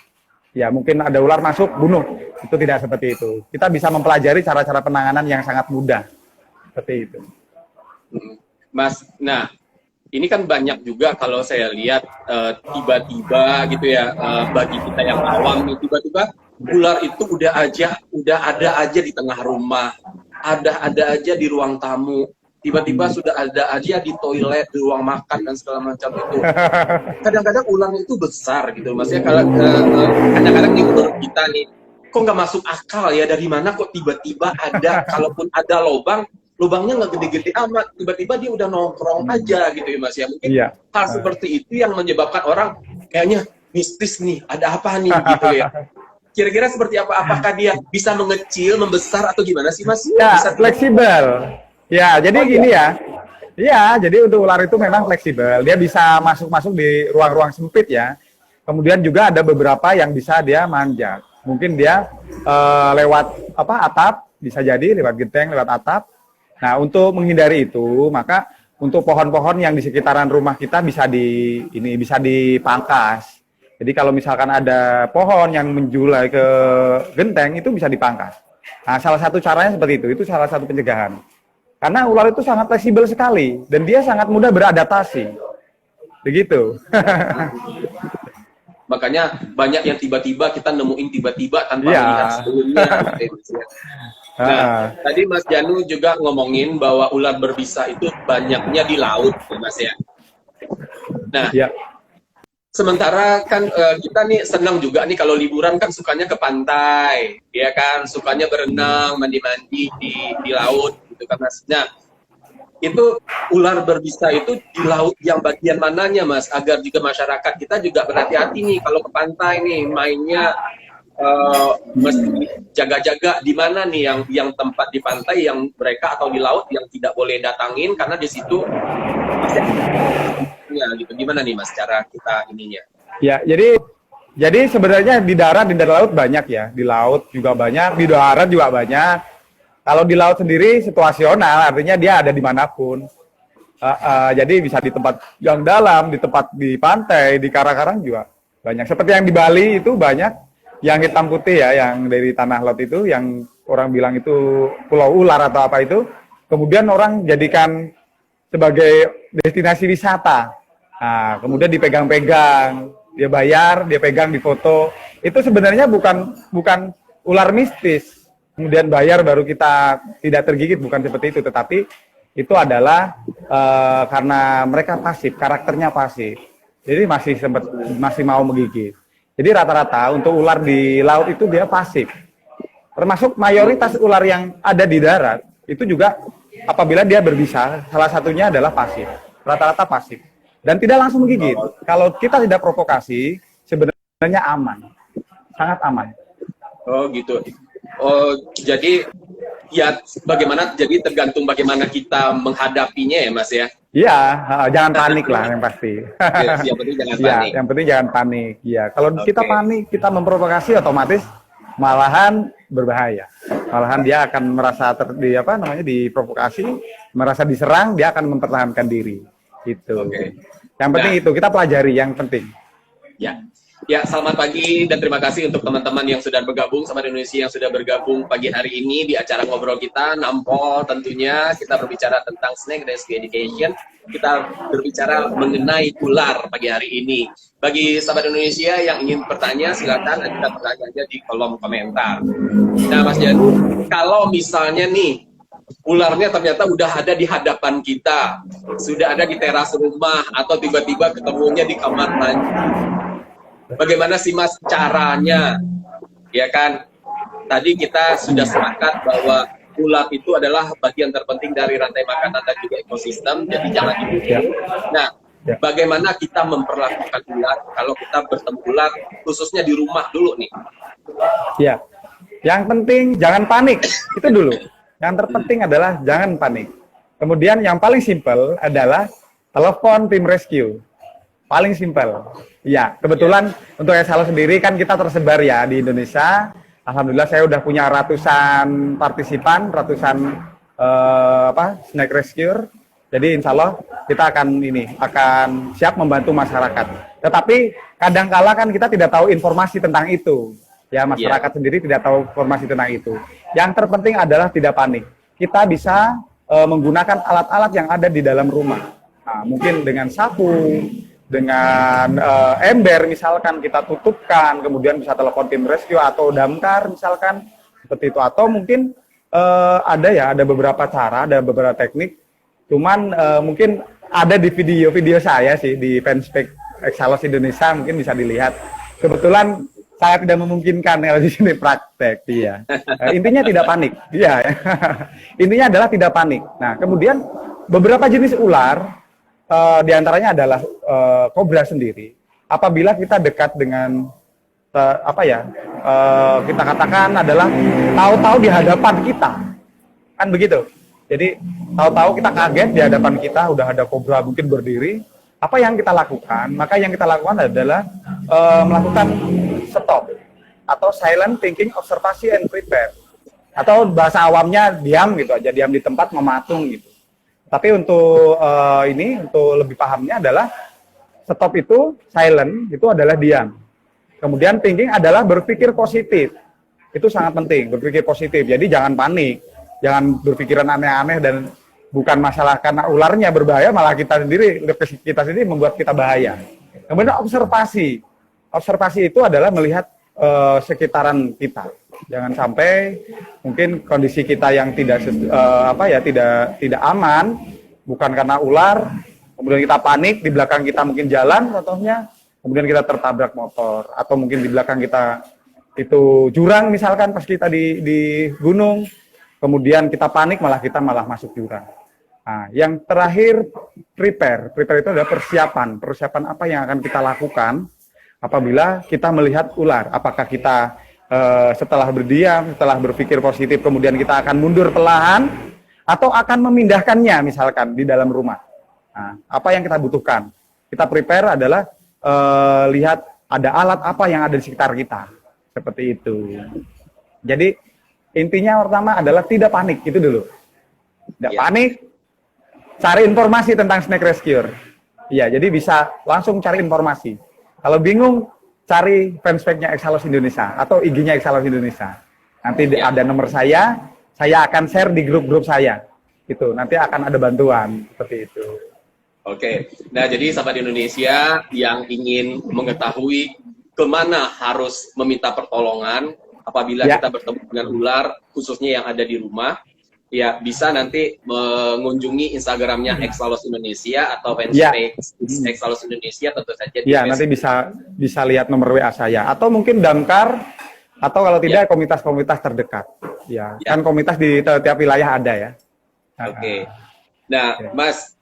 S2: Ya, mungkin ada ular masuk, bunuh. Itu tidak seperti itu. Kita bisa mempelajari cara-cara penanganan yang sangat mudah. Seperti itu.
S3: Mas, nah, ini kan banyak juga kalau saya lihat tiba-tiba gitu ya, bagi kita yang awam nih, tiba-tiba ular itu udah ada aja di tengah rumah, ada aja di ruang tamu. Tiba-tiba sudah ada aja di toilet, di ruang makan dan segala macam itu. Kadang-kadang ular itu besar gitu, maksudnya kalau kadang-kadang di menurut kita nih, kok nggak masuk akal ya, dari mana kok tiba-tiba ada, kalaupun ada lubangnya nggak gede-gede amat, tiba-tiba dia udah nongkrong aja gitu ya Mas ya. Mungkin hal seperti itu yang menyebabkan orang kayaknya mistis nih, ada apa nih gitu ya. Kira-kira seperti apa? Apakah dia bisa mengecil, membesar atau gimana sih Mas?
S2: Ya,
S3: bisa
S2: fleksibel. Ya, jadi gini ya. Iya, jadi untuk ular itu memang fleksibel. Dia bisa masuk-masuk di ruang-ruang sempit ya. Kemudian juga ada beberapa yang bisa dia manjat. Mungkin dia lewat atap, bisa jadi lewat genteng, lewat atap. Nah, untuk menghindari itu, maka untuk pohon-pohon yang di sekitaran rumah kita bisa dipangkas. Jadi kalau misalkan ada pohon yang menjulai ke genteng, itu bisa dipangkas. Nah, salah satu caranya seperti itu salah satu pencegahan. Karena ular itu sangat fleksibel sekali dan dia sangat mudah beradaptasi. Begitu.
S3: Makanya banyak yang tiba-tiba kita nemuin tiba-tiba tanpa melihat sebelumnya. Nah, tadi Mas Janu juga ngomongin bahwa ular berbisa itu banyaknya di laut, Mas ya. Nah, sementara kan kita nih senang juga nih kalau liburan kan sukanya ke pantai, ya kan, sukanya berenang, mandi-mandi di laut. Nah, itu ular berbisa itu di laut yang bagian mananya Mas, agar juga masyarakat kita juga berhati-hati nih kalau ke pantai nih mainnya, mesti jaga-jaga di mana nih yang tempat di pantai yang mereka atau di laut yang tidak boleh datangin karena di situ ya gitu. Gimana nih Mas cara kita ininya?
S2: Ya, jadi sebenarnya di darat laut banyak ya, di laut juga banyak, di darat juga banyak. Kalau di laut sendiri situasional, artinya dia ada dimanapun. Jadi bisa di tempat yang dalam, di pantai, di karang-karang juga banyak. Seperti yang di Bali itu banyak, yang hitam putih ya, yang dari tanah laut itu, yang orang bilang itu pulau ular atau apa itu. Kemudian orang jadikan sebagai destinasi wisata. Nah, kemudian dipegang-pegang, dia bayar, dia pegang, difoto. Itu sebenarnya bukan ular mistis. Kemudian bayar baru kita tidak tergigit, bukan seperti itu, tetapi itu adalah karena mereka pasif, karakternya pasif, jadi masih mau menggigit. Jadi rata-rata untuk ular di laut itu dia pasif, termasuk mayoritas ular yang ada di darat itu juga apabila dia berbisa, salah satunya adalah pasif. rata-rata pasif dan tidak langsung menggigit. Kalau kita tidak provokasi, sebenarnya aman, sangat aman.
S3: Oh gitu. Oh jadi ya bagaimana? Jadi tergantung bagaimana kita menghadapinya ya Mas ya.
S2: Iya, jangan panik lah yang pasti.
S3: Yang penting jangan
S2: Iya,
S3: panik.
S2: yang penting jangan panik. Iya, kalau kita
S3: Oke.
S2: panik, kita memprovokasi otomatis malahan berbahaya. Malahan dia akan merasa diprovokasi, merasa diserang, dia akan mempertahankan diri. Gitu.
S3: Oke.
S2: Yang penting
S3: Nah.
S2: itu kita pelajari yang penting.
S3: Ya. Ya, selamat pagi dan terima kasih untuk teman-teman yang sudah bergabung, Sahabat Indonesia yang sudah bergabung pagi hari ini di acara ngobrol kita, Nampol tentunya. Kita berbicara tentang Snake Rescue Education. Kita berbicara mengenai ular pagi hari ini. Bagi Sahabat Indonesia yang ingin bertanya, silakan ajukan pertanyaannya di kolom komentar. Nah, Mas Janu, kalau misalnya nih, ularnya ternyata udah ada di hadapan kita, sudah ada di teras rumah, atau tiba-tiba ketemunya di kamar mandi. Bagaimana sih Mas caranya? Ya kan, tadi kita sudah sepakat bahwa ular itu adalah bagian terpenting dari rantai makanan dan juga ekosistem, jadi jangan dibunuh. Nah, bagaimana kita memperlakukan ular kalau kita bertemu ular, khususnya di rumah dulu nih?
S2: Ya, yang penting jangan panik, itu dulu. Yang terpenting adalah jangan panik. Kemudian yang paling simpel adalah telepon tim rescue. Paling simpel. Ya, kebetulan untuk Exalo sendiri kan kita tersebar ya di Indonesia. Alhamdulillah saya udah punya ratusan partisipan, ratusan snake rescue. Jadi insya Allah kita akan siap membantu masyarakat. Tetapi kadang-kala kan kita tidak tahu informasi tentang itu. Ya, masyarakat sendiri tidak tahu informasi tentang itu. Yang terpenting adalah tidak panik. Kita bisa menggunakan alat-alat yang ada di dalam rumah. Nah, mungkin dengan sapu, dengan ember misalkan kita tutupkan, kemudian bisa telepon tim rescue atau damkar misalkan seperti itu, atau mungkin ada beberapa cara, ada beberapa teknik, cuman mungkin ada di video saya sih di fanspage Exalos Indonesia, mungkin bisa dilihat. Kebetulan saya tidak memungkinkan kalau di sini praktek, iya. Intinya tidak panik, iya. Intinya adalah tidak panik. Nah, kemudian beberapa jenis ular di antaranya adalah kobra sendiri. Apabila kita dekat dengan kita katakan adalah tahu-tahu di hadapan kita, kan begitu. Jadi tahu-tahu kita kaget di hadapan kita udah ada kobra mungkin berdiri. Apa yang kita lakukan? Maka yang kita lakukan adalah melakukan stop atau silent thinking, observasi and prepare. Atau bahasa awamnya diam gitu aja, diam di tempat mematung gitu. Tapi untuk untuk lebih pahamnya adalah stop itu, silent itu adalah diam. Kemudian thinking adalah berpikir positif. Itu sangat penting, berpikir positif. Jadi jangan panik, jangan berpikiran aneh-aneh dan bukan masalah karena ularnya berbahaya, malah kita sendiri membuat kita bahaya. Kemudian observasi. Observasi itu adalah melihat sekitaran kita. Jangan sampai mungkin kondisi kita yang tidak aman, bukan karena ular, kemudian kita panik, di belakang kita mungkin jalan contohnya, kemudian kita tertabrak motor, atau mungkin di belakang kita itu jurang misalkan pas kita di gunung, kemudian kita panik kita malah masuk jurang. Nah, yang terakhir prepare itu adalah persiapan apa yang akan kita lakukan apabila kita melihat ular, apakah kita setelah berdiam, setelah berpikir positif, kemudian kita akan mundur perlahan, atau akan memindahkannya misalkan di dalam rumah. Nah, apa yang kita butuhkan? Kita prepare adalah lihat ada alat apa yang ada di sekitar kita. Seperti itu. Jadi intinya pertama adalah tidak panik, itu dulu. Tidak panik, cari informasi tentang snake rescue. Iya, jadi bisa langsung cari informasi. Kalau bingung, cari fanspage-nya Exalos Indonesia atau IG-nya Exalos Indonesia. Nanti ada nomor saya akan share di grup-grup saya. Itu nanti akan ada bantuan seperti itu.
S3: Oke. Nah, jadi sahabat Indonesia yang ingin mengetahui kemana harus meminta pertolongan apabila kita bertemu dengan ular, khususnya yang ada di rumah, ya bisa nanti mengunjungi Instagramnya Exalos Indonesia atau fanspage Exalos Indonesia, tentu saja.
S2: Ya, nanti bisa lihat nomor WA saya atau mungkin damkar, atau kalau tidak komunitas-komunitas terdekat. Ya, kan komunitas di tiap wilayah ada ya.
S3: Oke. Nah, Mas,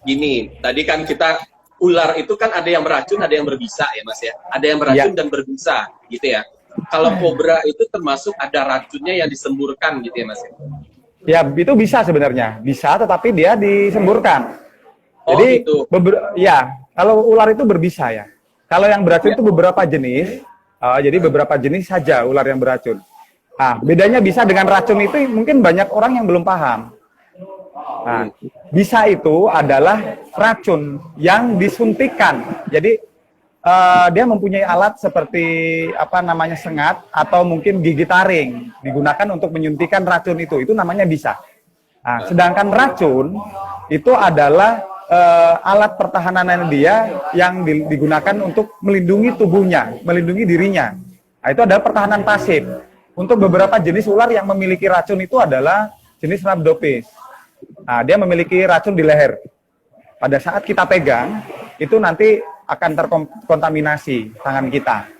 S3: gini, tadi kan kita ular itu kan ada yang beracun, ada yang berbisa ya, Mas ya. Ada yang beracun dan berbisa, gitu ya. Kalau kobra itu termasuk ada racunnya yang disemburkan, gitu ya, Mas ya.
S2: Ya, itu bisa sebenarnya. Bisa, tetapi dia disemburkan.
S3: Oh,
S2: Jadi,
S3: gitu.
S2: ya, kalau ular itu berbisa ya. Kalau yang beracun itu beberapa jenis. Jadi beberapa jenis saja ular yang beracun. Nah, bedanya bisa dengan racun itu mungkin banyak orang yang belum paham. Nah, bisa itu adalah racun yang disuntikan. Jadi dia mempunyai alat seperti apa namanya sengat atau mungkin gigi taring digunakan untuk menyuntikkan racun itu. Itu namanya bisa. Nah, sedangkan racun itu adalah alat pertahanan dia yang digunakan untuk melindungi tubuhnya, melindungi dirinya. Nah, itu adalah pertahanan pasif. Untuk beberapa jenis ular yang memiliki racun itu adalah jenis Rhabdophis. Nah, dia memiliki racun di leher. Pada saat kita pegang, itu nanti akan terkontaminasi tangan kita.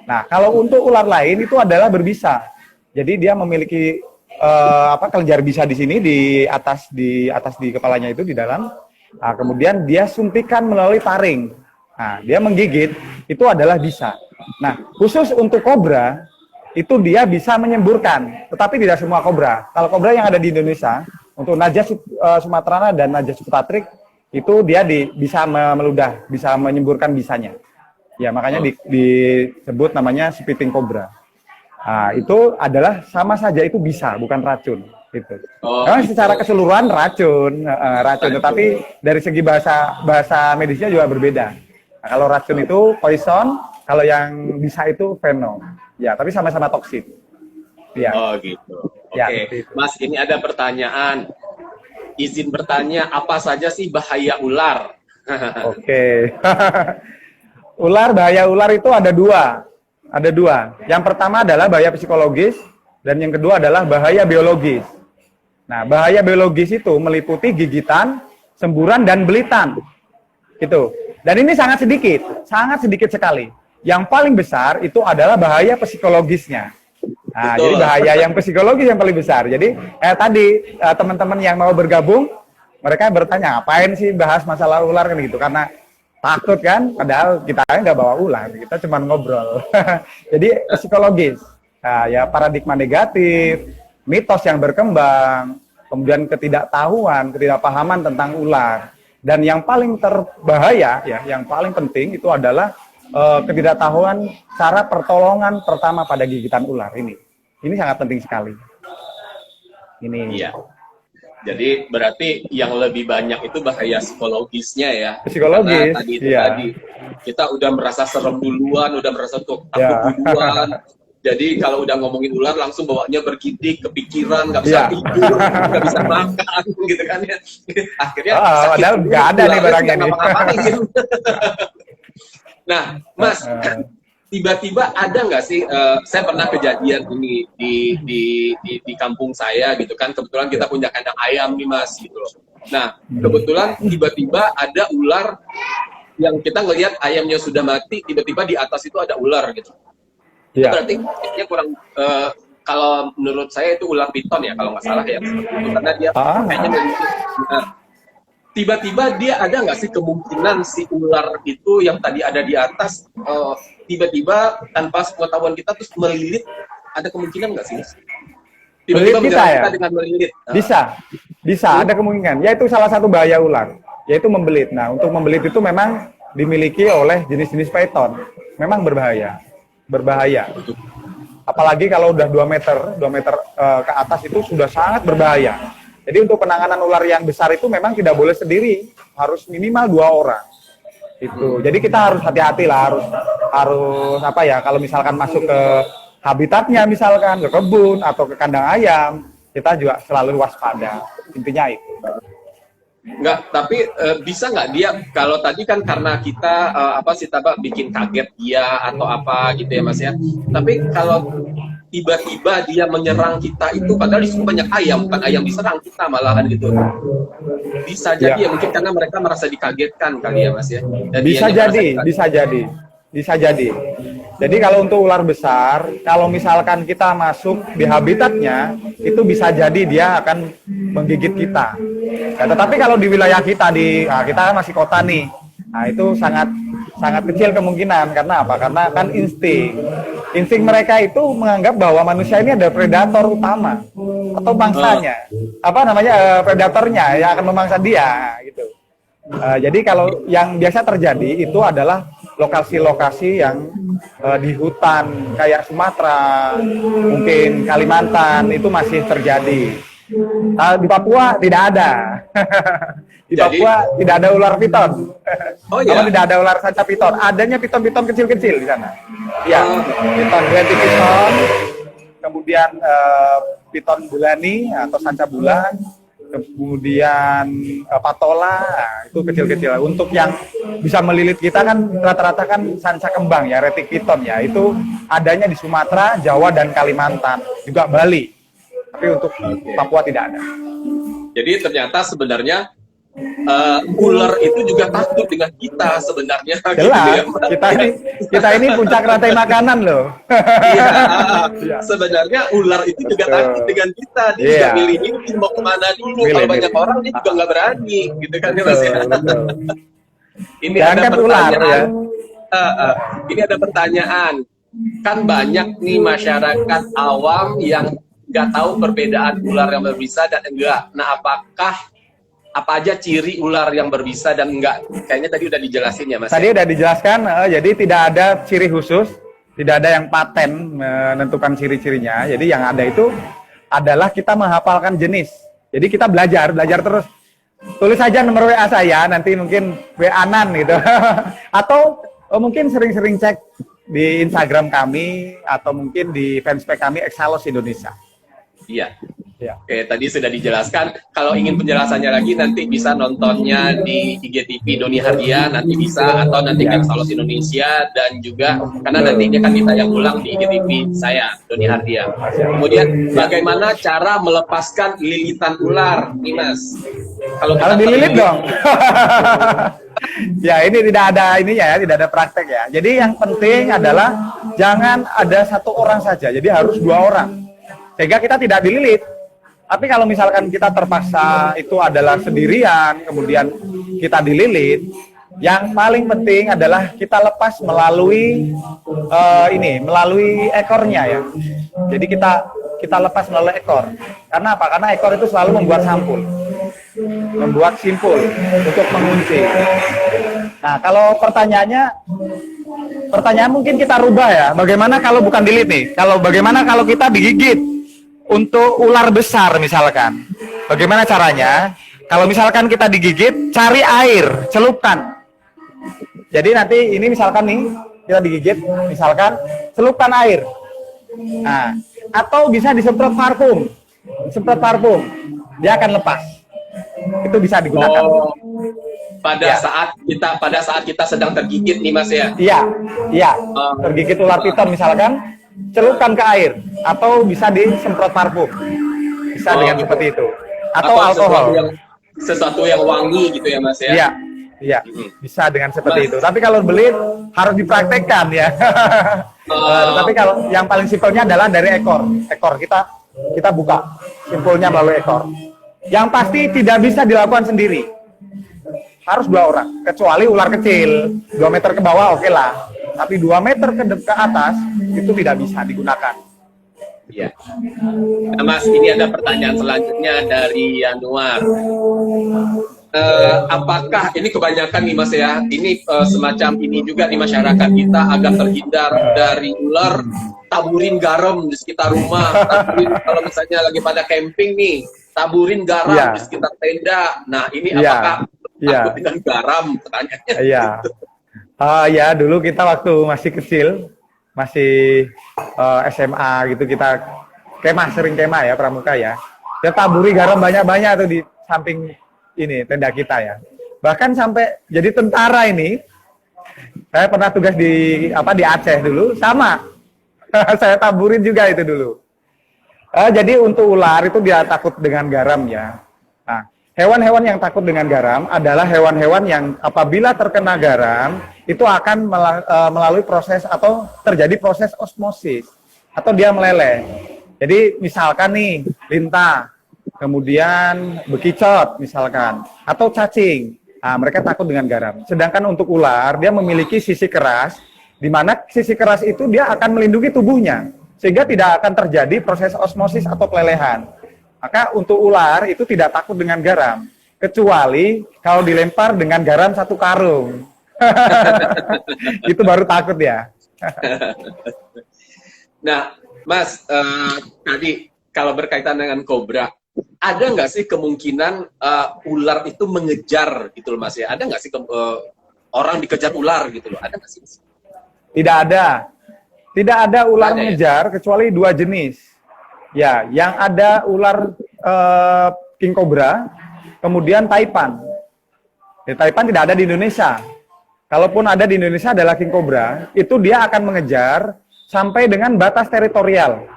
S2: Nah, kalau untuk ular lain itu adalah berbisa. Jadi dia memiliki kelenjar bisa di sini di atas di kepalanya itu di dalam. Nah, kemudian dia suntikan melalui taring. Nah, dia menggigit, itu adalah bisa. Nah, khusus untuk kobra, itu dia bisa menyemburkan, tetapi tidak semua kobra. Kalau kobra yang ada di Indonesia, untuk Najas sumatrana dan Najas putratrik, itu dia bisa meludah, bisa menyemburkan bisanya. Ya, makanya disebut namanya spitting cobra. Nah, itu adalah sama saja, itu bisa, bukan racun. Gitu. Memang secara keseluruhan racun, tetapi dari segi bahasa medisnya juga berbeda. Nah, kalau racun itu poison, kalau yang bisa itu venom. Ya, tapi sama-sama toksin. Ya.
S3: Oh gitu. Oke,
S2: Ya,
S3: Mas, ini ada pertanyaan. Izin bertanya, apa saja sih bahaya ular?
S2: Oke. Bahaya ular itu ada dua. Ada dua. Yang pertama adalah bahaya psikologis, dan yang kedua adalah bahaya biologis. Nah, bahaya biologis itu meliputi gigitan, semburan, dan belitan. Gitu. Dan ini sangat sedikit sekali. Yang paling besar itu adalah bahaya psikologisnya. Nah,
S3: Betul.
S2: jadi bahaya yang psikologis yang paling besar. Jadi, tadi teman-teman yang mau bergabung, mereka bertanya, ngapain sih bahas masalah ular kan gitu? Karena takut kan, padahal kita nggak bawa ular, kita cuma ngobrol. Jadi, psikologis. Nah, ya paradigma negatif, mitos yang berkembang, kemudian ketidakpahaman tentang ular. Dan yang paling terbahaya, ya, yang paling penting itu adalah ketidaktahuan cara pertolongan pertama pada gigitan ular ini. Ini sangat penting sekali. Ini.
S3: Iya. Jadi berarti yang lebih banyak itu bahaya psikologisnya ya.
S2: Psikologis.
S3: Karena tadi itu
S2: Iya.
S3: tadi kita udah merasa serem duluan, udah merasa takut
S2: Ya.
S3: duluan. Jadi kalau udah ngomongin ular langsung bawanya bergidik, kepikiran, nggak bisa
S2: Ya.
S3: tidur, nggak bisa makan, gitu kan ya. Akhirnya
S2: Padahal nggak ada nih barangnya nih.
S3: ngapa-ngapain. Nah, Mas, tiba-tiba ada nggak sih? Saya pernah kejadian ini di kampung saya gitu kan. Kebetulan kita punya kandang ayam nih, Mas, gitu loh. Nah, kebetulan tiba-tiba ada ular yang kita ngelihat ayamnya sudah mati, tiba-tiba di atas itu ada ular gitu. Itu
S2: Ya.
S3: berarti dia kurang. Kalau menurut saya itu ular piton ya, kalau nggak salah ya. Karena dia kayaknya memiliki. Nah, tiba-tiba dia ada nggak sih kemungkinan si ular itu yang tadi ada di atas tiba-tiba tanpa sepengetahuan kita terus melilit, ada kemungkinan nggak sih? Tiba-tiba
S2: Melilit kita
S3: menyerang
S2: ya?
S3: kita dengan melilit.
S2: Bisa ada kemungkinan. Yaitu salah satu bahaya ular, yaitu membelit. Nah, untuk membelit itu memang dimiliki oleh jenis-jenis python. Memang berbahaya. Apalagi kalau udah 2 meter ke atas itu sudah sangat berbahaya. Jadi untuk penanganan ular yang besar itu memang tidak boleh sendiri, harus minimal 2 orang. Itu. Jadi kita harus hati-hati lah, harus apa ya, kalau misalkan masuk ke habitatnya misalkan ke kebun atau ke kandang ayam, kita juga selalu waspada. Intinya itu.
S3: Enggak, tapi bisa nggak dia, kalau tadi kan karena kita bikin kaget dia atau apa gitu ya Mas ya. Tapi kalau tiba-tiba dia menyerang kita itu padahal di situ banyak ayam, bukan ayam diserang kita malahan gitu. Bisa jadi ya mungkin karena mereka merasa dikagetkan kali ya Mas ya. Dan bisa jadi. Jadi kalau untuk ular besar, kalau misalkan kita masuk di habitatnya, itu bisa jadi dia akan menggigit kita.
S2: Ya, tetapi kalau di wilayah kita kita kan masih kota nih. Nah, itu sangat kecil kemungkinan. Karena apa? Karena kan insting mereka itu menganggap bahwa manusia ini ada predator utama atau mangsanya. Predatornya yang akan memangsa dia gitu. Jadi kalau yang biasa terjadi itu adalah lokasi-lokasi yang di hutan kayak Sumatera, mungkin Kalimantan itu masih terjadi. Di Papua tidak ada. Di Papua tidak ada ular piton.
S3: Oh ya.
S2: Tidak ada ular sanca piton. Adanya piton-piton kecil-kecil di sana. Ya, piton granny piton, kemudian piton bulani atau sanca bulan, kemudian patola, itu kecil-kecil. Untuk yang bisa melilit kita kan rata-rata kan sanca kembang ya, retik piton ya. Itu adanya di Sumatera, Jawa dan Kalimantan, juga Bali. Tapi untuk Papua tidak ada.
S3: Jadi ternyata sebenarnya ular itu juga takut dengan kita sebenarnya.
S2: Jelas,
S3: gitu ya.
S2: kita ini puncak rantai makanan loh.
S3: Iya, sebenarnya ular itu juga takut dengan kita. Dia juga milih-milih mau kemana dulu. Kalau banyak orang dia juga nggak berani, gitu kan ya Mas ya. Ini ada pertanyaan. Ini ada pertanyaan. Kan banyak nih masyarakat awam yang nggak tahu perbedaan ular yang berbisa dan enggak. Nah, apa aja ciri ular yang berbisa dan enggak? Kayaknya tadi udah dijelasin ya, Mas.
S2: Tadi udah dijelaskan, jadi tidak ada ciri khusus, tidak ada yang paten menentukan ciri-cirinya. Jadi yang ada itu adalah kita menghafalkan jenis. Jadi kita belajar terus. Tulis saja nomor WA saya, nanti mungkin WA-an gitu. Atau mungkin sering-sering cek di Instagram kami atau mungkin di fanspage kami Exalos Indonesia.
S3: Iya.
S2: Ya.
S3: Oke, tadi sudah dijelaskan. Kalau ingin penjelasannya lagi, nanti bisa nontonnya di IGTV Doni Hardia, nanti bisa, atau nanti kan Exalos Indonesia, dan juga, karena nanti ini akan ditayang ulang di IGTV saya, Doni Hardia. Kemudian, bagaimana cara melepaskan lilitan ular, nih Mas? Kalau
S2: dililit dong. Ya, ini tidak ada tidak ada praktek ya. Jadi yang penting adalah jangan ada satu orang saja, jadi harus 2 orang. Sehingga kita tidak dililit. Tapi kalau misalkan kita terpaksa itu adalah sendirian, kemudian kita dililit, yang paling penting adalah kita lepas melalui melalui ekornya ya. Jadi kita lepas melalui ekor. Karena apa? Karena ekor itu selalu membuat simpul untuk mengunci. Nah, kalau pertanyaan mungkin kita rubah ya. Bagaimana kalau bukan dililit nih? Bagaimana kalau kita digigit? Untuk ular besar misalkan, bagaimana caranya? Kalau misalkan kita digigit, cari air, celupkan. Jadi nanti ini misalkan nih, kita digigit, misalkan celupkan air. Nah, atau bisa disemprot parfum, dia akan lepas. Itu bisa digunakan.
S3: Oh, pada saat kita sedang tergigit nih Mas ya?
S2: Iya. Tergigit ular piton misalkan, celupkan ke air atau bisa disemprot parfum, bisa dengan seperti itu, atau alkohol,
S3: sesuatu yang wangi gitu ya Mas ya?
S2: Iya, bisa dengan seperti itu. Tapi kalau belit harus dipraktekkan ya. Tapi kalau yang paling simpelnya adalah dari ekor kita buka, simpulnya melalui ekor. Yang pasti tidak bisa dilakukan sendiri, harus 2 orang, kecuali ular kecil 2 meter ke bawah oke lah. Tapi 2 meter ke atas itu tidak bisa digunakan.
S3: Iya. Nah, Mas, ini ada pertanyaan selanjutnya dari Yanuar. Apakah ini kebanyakan nih Mas ya? Ini semacam ini juga di masyarakat kita agar terhindar dari ular, taburin garam di sekitar rumah. Kalau misalnya lagi pada camping nih, taburin garam di sekitar tenda. Nah, ini apakah takut dengan garam? Pertanyaannya.
S2: Iya. Ya, dulu kita waktu masih kecil, masih SMA gitu, kita sering kemah ya, pramuka ya. Kita taburi garam banyak-banyak tuh di samping ini tenda kita ya. Bahkan sampai jadi tentara ini, saya pernah tugas di Aceh dulu, sama. Saya taburin juga itu dulu. Jadi untuk ular itu dia takut dengan garam ya. Nah, hewan-hewan yang takut dengan garam adalah hewan-hewan yang apabila terkena garam itu akan melalui proses atau terjadi proses osmosis atau dia meleleh. Jadi misalkan nih lintah kemudian bekicot misalkan, atau cacing. Nah, mereka takut dengan garam. Sedangkan untuk ular, dia memiliki sisi keras, di mana sisi keras itu dia akan melindungi tubuhnya, sehingga tidak akan terjadi proses osmosis atau pelelehan. Maka untuk ular itu tidak takut dengan garam, kecuali kalau dilempar dengan garam 1 karung. Itu baru takut ya.
S3: Nah, Mas, tadi kalau berkaitan dengan kobra, ada nggak sih kemungkinan ular itu mengejar gitu loh Mas ya? Ada nggak sih orang dikejar ular gitu loh? Ada nggak sih?
S2: Tidak ada. Tidak ada ular
S3: Ada, ya?
S2: mengejar kecuali 2 jenis. Ya, yang ada ular king cobra, kemudian taipan. Ya, taipan tidak ada di Indonesia. Kalaupun ada di Indonesia adalah king cobra, itu dia akan mengejar sampai dengan batas teritorial.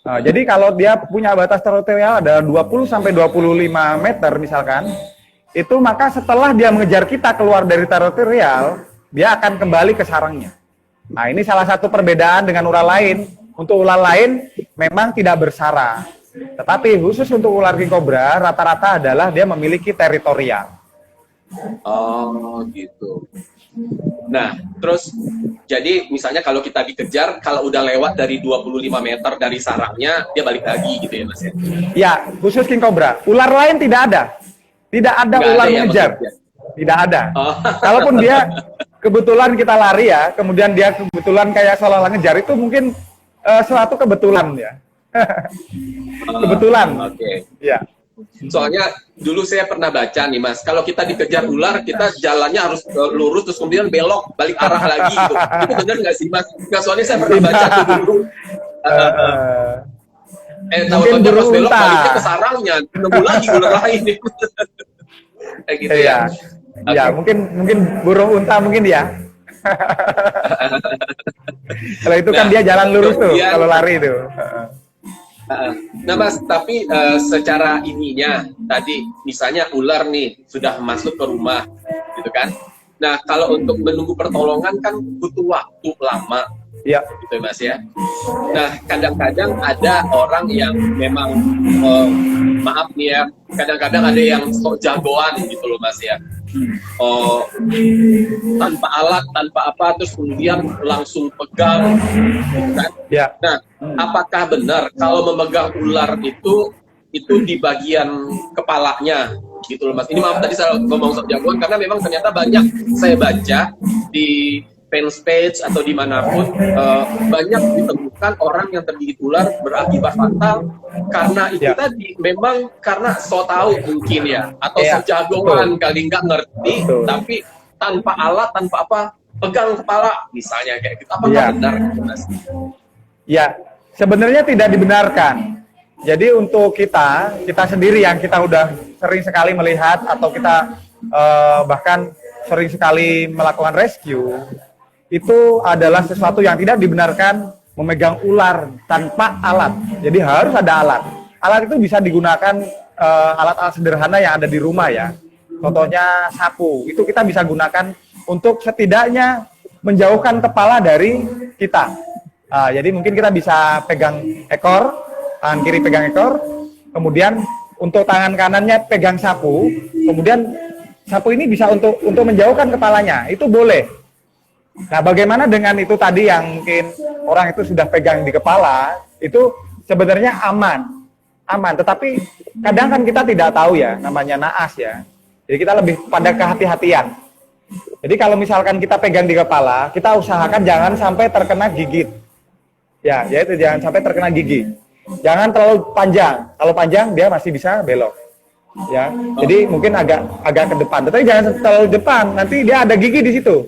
S2: Nah, jadi kalau dia punya batas teritorial ada 20 sampai 25 meter misalkan, itu maka setelah dia mengejar kita keluar dari teritorial, dia akan kembali ke sarangnya. Nah, ini salah satu perbedaan dengan ular lain. Untuk ular lain memang tidak bersarang. Tetapi khusus untuk ular king cobra rata-rata adalah dia memiliki teritorial.
S3: Oh, gitu. Nah, terus jadi misalnya kalau kita dikejar, kalau udah lewat dari 25 meter dari sarangnya, dia balik lagi gitu ya Mas ya?
S2: Ya, khusus king cobra. Ular lain tidak ada. Tidak ada
S3: Nggak
S2: ular
S3: ada ya,
S2: mengejar.
S3: maksudnya?
S2: Tidak ada.
S3: Oh.
S2: Kalaupun dia kebetulan kita lari ya, kemudian dia kebetulan kayak seolah-olah ngejar, itu mungkin suatu kebetulan ya. Kebetulan.
S3: Oke.
S2: Ya.
S3: Soalnya dulu saya pernah baca nih Mas, kalau kita dikejar ular, kita jalannya harus lurus terus kemudian belok balik arah lagi gitu. Itu benar nggak sih Mas? Nggak, soalnya saya pernah baca tuh dulu. Tahu-tahu pas
S2: burung
S3: belok
S2: unta.
S3: baliknya ke sarangnya, nemu lagi ular lain. Kayak gitu
S2: Iya.
S3: ya.
S2: Ya,
S3: Oke.
S2: mungkin burung unta mungkin ya. Kalau itu kan
S3: Nah,
S2: dia jalan lurus tuh,
S3: kemudian-
S2: kalau lari itu.
S3: Nah Mas, tapi secara ininya tadi misalnya ular nih sudah masuk ke rumah, gitu kan? Nah kalau untuk menunggu pertolongan kan butuh waktu lama,
S2: Iya.
S3: gitu Mas ya. Nah kadang-kadang ada orang yang memang maaf nih ya, kadang-kadang ada yang sok jagoan gitu loh Mas ya. Tanpa alat, tanpa apa, terus kemudian langsung pegang, gitu kan?
S2: Ya.
S3: Nah, apakah benar kalau memegang ular itu di bagian kepalanya, gitu loh Mas? Ini maaf tadi saya ngomong sok jagoan karena memang ternyata banyak saya baca di fanpage atau dimanapun banyak ditemukan orang yang tergigit ular berakibat fatal karena itu
S2: Ya.
S3: tadi memang karena so tahu mungkin ya atau
S2: Ya,
S3: so jagoan
S2: betul.
S3: kali nggak ngerti
S2: Betul.
S3: tapi tanpa alat tanpa apa pegang kepala misalnya kayak gitu apakah
S2: Ya.
S3: benar Mas?
S2: Ya, sebenarnya tidak dibenarkan. Jadi untuk kita sendiri yang kita udah sering sekali melihat atau kita bahkan sering sekali melakukan rescue, itu adalah sesuatu yang tidak dibenarkan memegang ular tanpa alat. Jadi harus ada alat. Alat itu bisa digunakan alat-alat sederhana yang ada di rumah ya. Contohnya sapu, itu kita bisa gunakan untuk setidaknya menjauhkan kepala dari kita. Jadi mungkin kita bisa pegang ekor, tangan kiri pegang ekor, kemudian untuk tangan kanannya pegang sapu, kemudian sapu ini bisa untuk menjauhkan kepalanya, itu boleh. Nah, bagaimana dengan itu tadi yang mungkin orang itu sudah pegang di kepala, itu sebenarnya aman, tetapi kadang kan kita tidak tahu ya, namanya naas ya, jadi kita lebih pada kehati-hatian. Jadi kalau misalkan kita pegang di kepala, kita usahakan jangan sampai terkena gigit. Ya, yaitu jangan sampai terkena gigi. Jangan terlalu panjang. Kalau panjang dia masih bisa belok. Ya, jadi mungkin agak ke depan. Tetapi jangan terlalu depan. Nanti dia ada gigi di situ.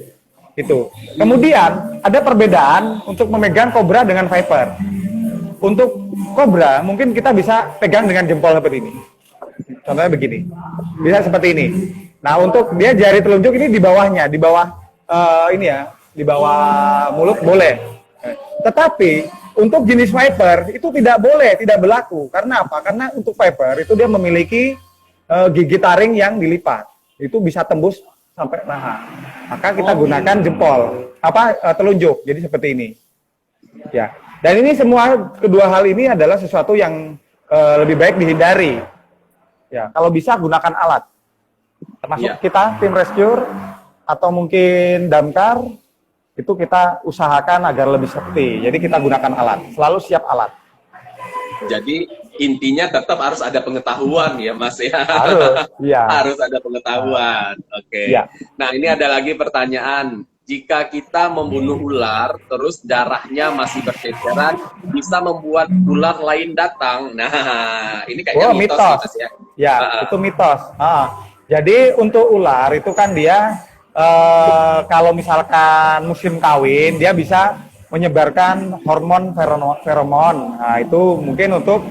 S2: Itu. Kemudian ada perbedaan untuk memegang kobra dengan viper. Untuk kobra mungkin kita bisa pegang dengan jempol seperti ini. Contohnya begini. Bisa seperti ini. Nah, untuk dia jari telunjuk ini di bawahnya, di bawah ini ya, di bawah mulut boleh. Tetapi untuk jenis viper itu tidak boleh, tidak berlaku. Karena apa? Karena untuk viper itu dia memiliki gigi taring yang dilipat. Itu bisa tembus sampai naha. Maka kita gunakan jempol, telunjuk. Jadi seperti ini. Ya. Dan ini semua kedua hal ini adalah sesuatu yang lebih baik dihindari. Ya, kalau bisa gunakan alat. Termasuk
S3: Ya.
S2: kita tim rescue atau mungkin damkar itu kita usahakan agar lebih safety. Jadi kita gunakan alat, selalu siap alat.
S3: Jadi intinya tetap harus ada pengetahuan ya Mas ya.
S2: Harus, iya.
S3: Harus ada pengetahuan. Oke.
S2: Iya.
S3: Nah, ini ada lagi pertanyaan. Jika kita membunuh ular terus darahnya masih berceceran, bisa membuat ular lain datang. Nah, ini kayaknya mitos, ya, Mas ya.
S2: Ya, itu mitos. Jadi untuk ular itu kan dia kalau misalkan musim kawin dia bisa menyebarkan hormon feromon. Nah, itu mungkin untuk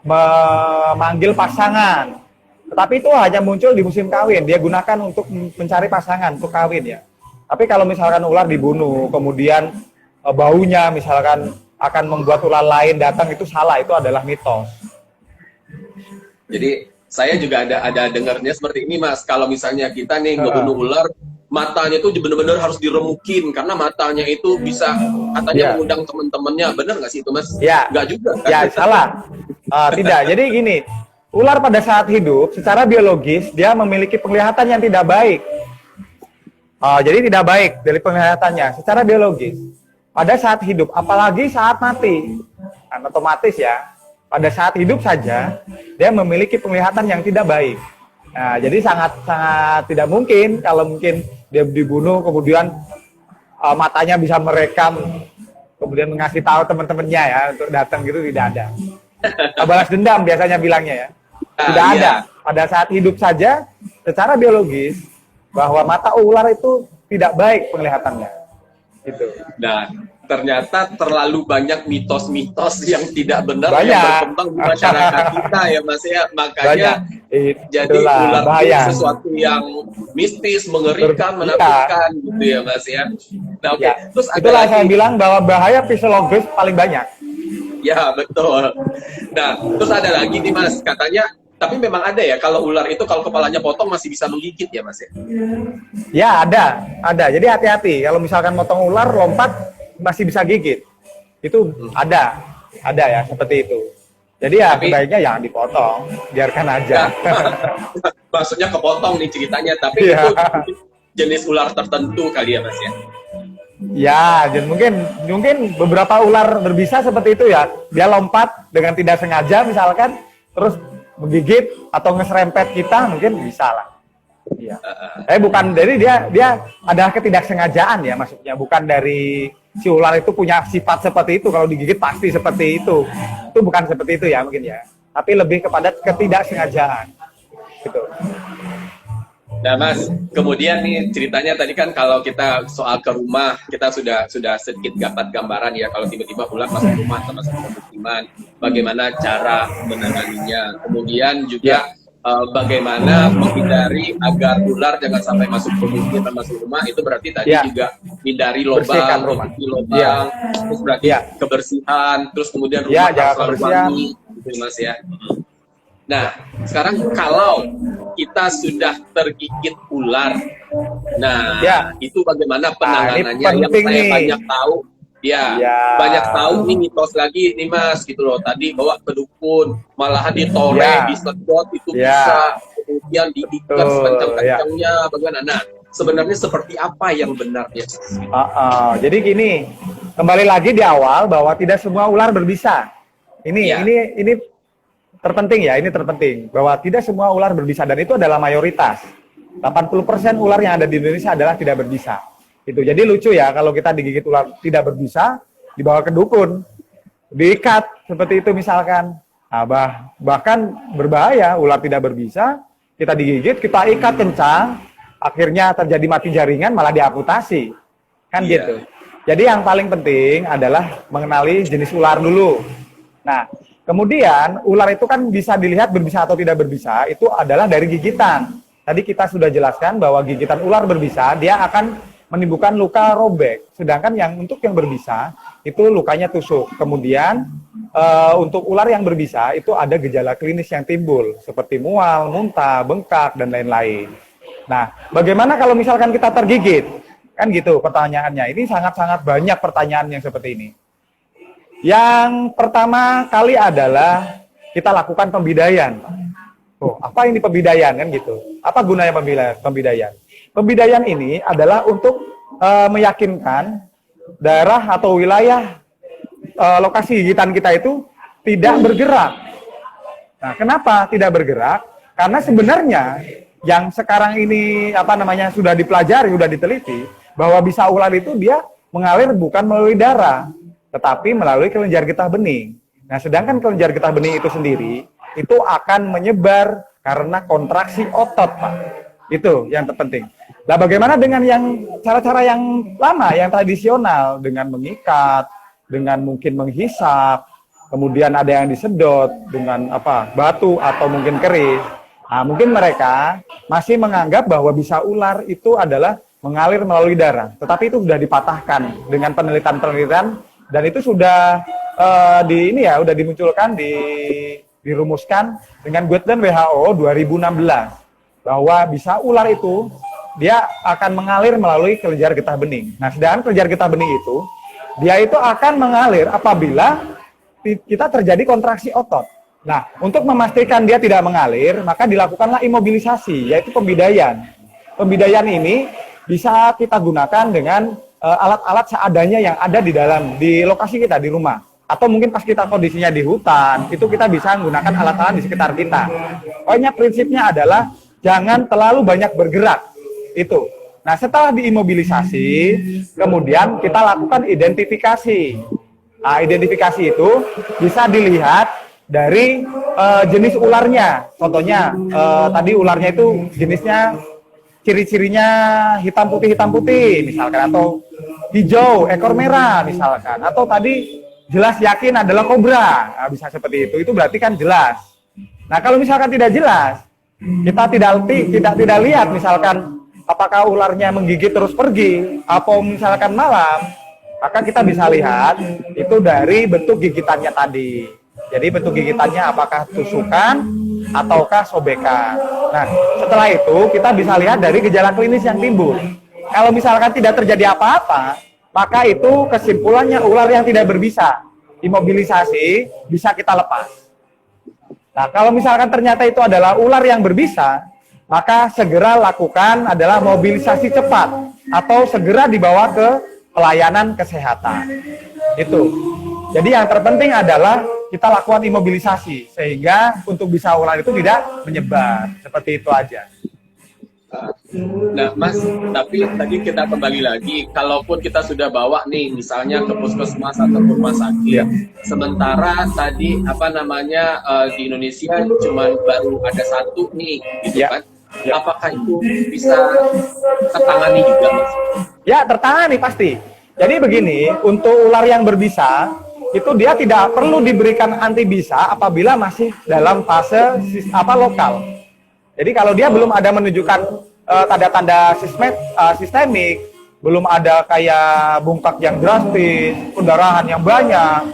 S2: memanggil pasangan. Tetapi itu hanya muncul di musim kawin. Dia gunakan untuk mencari pasangan untuk kawin ya. Tapi kalau misalkan ular dibunuh, kemudian baunya misalkan akan membuat ular lain datang, itu salah, itu adalah mitos.
S3: Jadi saya juga ada dengarnya seperti ini Mas. Kalau misalnya kita nih ngebunuh ular, matanya itu benar-benar harus diremukin karena matanya itu bisa katanya mengundang teman-temannya. Benar nggak sih itu Mas?
S2: Ya.
S3: Nggak juga kan?
S2: Ya, salah. Tidak. Jadi gini, ular pada saat hidup secara biologis dia memiliki penglihatan yang tidak baik. Jadi tidak baik dari penglihatannya secara biologis. Pada saat hidup, apalagi saat mati, kan otomatis ya. Pada saat hidup saja dia memiliki penglihatan yang tidak baik. Nah, jadi sangat tidak mungkin kalau mungkin dia dibunuh kemudian matanya bisa merekam, kemudian mengasih tahu teman-temannya ya untuk datang gitu, tidak ada. Balas dendam biasanya bilangnya ya. Tidak ada. Pada saat hidup saja secara biologis bahwa mata ular itu tidak baik penglihatannya. Gitu.
S3: Nah, ternyata terlalu banyak mitos-mitos yang tidak benar
S2: banyak
S3: yang berkembang di masyarakat kita ya Mas ya. Makanya jadi
S2: itulah,
S3: ular
S2: bahaya.
S3: itu sesuatu yang mistis, mengerikan, menakutkan gitu ya Mas ya. Nah, oke. Terus ada
S2: itulah
S3: lagi,
S2: saya bilang bahwa bahaya fisiologis paling banyak.
S3: ya betul. Nah, terus ada lagi nih Mas, katanya tapi memang ada ya kalau ular itu kalau kepalanya potong masih bisa menggigit ya Mas ya?
S2: Ya ada. Jadi hati-hati kalau misalkan motong ular lompat masih bisa gigit. Itu ada ya seperti itu. Jadi ya sebaiknya jangan dipotong, biarkan aja.
S3: Maksudnya kepotong nih ceritanya, tapi itu jenis ular tertentu kali ya Mas ya?
S2: Ya, dan mungkin beberapa ular berbisa seperti itu ya. Dia lompat dengan tidak sengaja misalkan, terus menggigit atau ngeserempet kita mungkin bisa lah. Iya. Bukan, jadi dia adalah ketidaksengajaan ya maksudnya, bukan dari si ular itu punya sifat seperti itu, kalau digigit pasti seperti itu. Itu bukan seperti itu ya mungkin ya. Tapi lebih kepada ketidaksengajaan. Gitu.
S3: Nah Mas, kemudian nih ceritanya tadi kan kalau kita soal ke rumah, kita sudah sedikit dapat gambaran ya kalau tiba-tiba ular masuk rumah atau masuk pemukiman, bagaimana cara menanganinya. Kemudian juga bagaimana menghindari agar ular jangan sampai masuk pemukiman, masuk rumah, itu berarti tadi juga hindari lubang, tutupi lubang, terus berarti kebersihan, terus kemudian rumah harus selalu wangi, gitu Mas ya. Nah, sekarang kalau kita sudah tergigit ular, nah itu bagaimana penanganannya? Yang saya banyak tahu, banyak tahu nih mitos lagi nih Mas, gitu loh. Tadi bawa ke dukun, malahan ditore, disedot itu bisa, kemudian diikat sekencang-kencangnya, bagaimana? Nah, sebenarnya seperti apa yang benar ya?
S2: Jadi gini, kembali lagi di awal bahwa tidak semua ular berbisa. Ini terpenting ya, ini terpenting bahwa tidak semua ular berbisa dan itu adalah mayoritas. 80% ular yang ada di Indonesia adalah tidak berbisa. Itu. Jadi lucu ya kalau kita digigit ular tidak berbisa, dibawa ke dukun, diikat seperti itu misalkan. Nah, bahkan berbahaya, ular tidak berbisa, kita digigit, kita ikat kencang, akhirnya terjadi mati jaringan malah diamputasi. Kan gitu. Jadi yang paling penting adalah mengenali jenis ular dulu. Nah, kemudian ular itu kan bisa dilihat berbisa atau tidak berbisa, itu adalah dari gigitan. Tadi kita sudah jelaskan bahwa gigitan ular berbisa, dia akan menimbulkan luka robek. Sedangkan untuk yang berbisa, itu lukanya tusuk. Kemudian untuk ular yang berbisa, itu ada gejala klinis yang timbul, seperti mual, muntah, bengkak, dan lain-lain. Nah, bagaimana kalau misalkan kita tergigit? Kan gitu pertanyaannya. Ini sangat-sangat banyak pertanyaan yang seperti ini. Yang pertama kali adalah kita lakukan pembidaian. Oh, apa ini pembidaian kan gitu? Apa gunanya pembidaian? Pembidaian ini adalah untuk meyakinkan daerah atau wilayah lokasi gigitan kita itu tidak bergerak. Nah, kenapa tidak bergerak? Karena sebenarnya yang sekarang ini sudah dipelajari, sudah diteliti bahwa bisa ular itu dia mengalir bukan melalui darah, tetapi melalui kelenjar getah bening. Nah, sedangkan kelenjar getah bening itu sendiri itu akan menyebar karena kontraksi otot, Pak. Itu yang terpenting. Nah, bagaimana dengan yang cara-cara yang lama, yang tradisional, dengan mengikat, dengan mungkin menghisap, kemudian ada yang disedot dengan batu atau mungkin keris. Nah, mungkin mereka masih menganggap bahwa bisa ular itu adalah mengalir melalui darah, tetapi itu sudah dipatahkan dengan penelitian-penelitian dan itu sudah sudah dimunculkan, dirumuskan dengan guideline WHO 2016 bahwa bisa ular itu dia akan mengalir melalui kelenjar getah bening. Nah, sedangkan kelenjar getah bening itu dia itu akan mengalir apabila kita terjadi kontraksi otot. Nah, untuk memastikan dia tidak mengalir, maka dilakukanlah imobilisasi, yaitu pembidaian. Pembidaian ini bisa kita gunakan dengan alat-alat seadanya yang ada di lokasi kita, di rumah. Atau mungkin pas kita kondisinya di hutan, itu kita bisa menggunakan alat-alat di sekitar kita. Pokoknya prinsipnya adalah jangan terlalu banyak bergerak. Itu. Nah, setelah diimobilisasi, kemudian kita lakukan identifikasi. Nah, identifikasi itu bisa dilihat dari jenis ularnya. Contohnya, tadi ularnya itu jenisnya, ciri-cirinya hitam putih misalkan, atau hijau, ekor merah misalkan, atau tadi jelas yakin adalah kobra. Nah, bisa seperti itu berarti kan jelas. Nah, kalau misalkan tidak jelas, kita tidak lihat misalkan apakah ularnya menggigit terus pergi atau misalkan malam, maka kita bisa lihat itu dari bentuk gigitannya tadi. Jadi bentuk gigitannya apakah tusukan ataukah sobekan. Nah, setelah itu kita bisa lihat dari gejala klinis yang timbul. Kalau misalkan tidak terjadi apa-apa, maka itu kesimpulannya ular yang tidak berbisa. Imobilisasi bisa kita lepas. Nah, kalau misalkan ternyata itu adalah ular yang berbisa, maka segera lakukan adalah mobilisasi cepat atau segera dibawa ke pelayanan kesehatan. Itu. Jadi yang terpenting adalah kita lakukan imobilisasi sehingga untuk bisa ular itu tidak menyebar. Seperti itu aja.
S3: Nah, Mas, tapi tadi kita kembali lagi, kalaupun kita sudah bawa nih, misalnya ke puskesmas atau rumah sakit, sementara tadi di Indonesia cuma baru ada satu nih, gitu kan? Apakah itu bisa tertangani juga, Mas?
S2: Ya, tertangani pasti. Jadi begini, untuk ular yang berbisa, itu dia tidak perlu diberikan antibisa apabila masih dalam fase lokal. Jadi kalau dia belum ada menunjukkan tanda-tanda sistemik, belum ada kayak bungkak yang drastis, pendarahan yang banyak,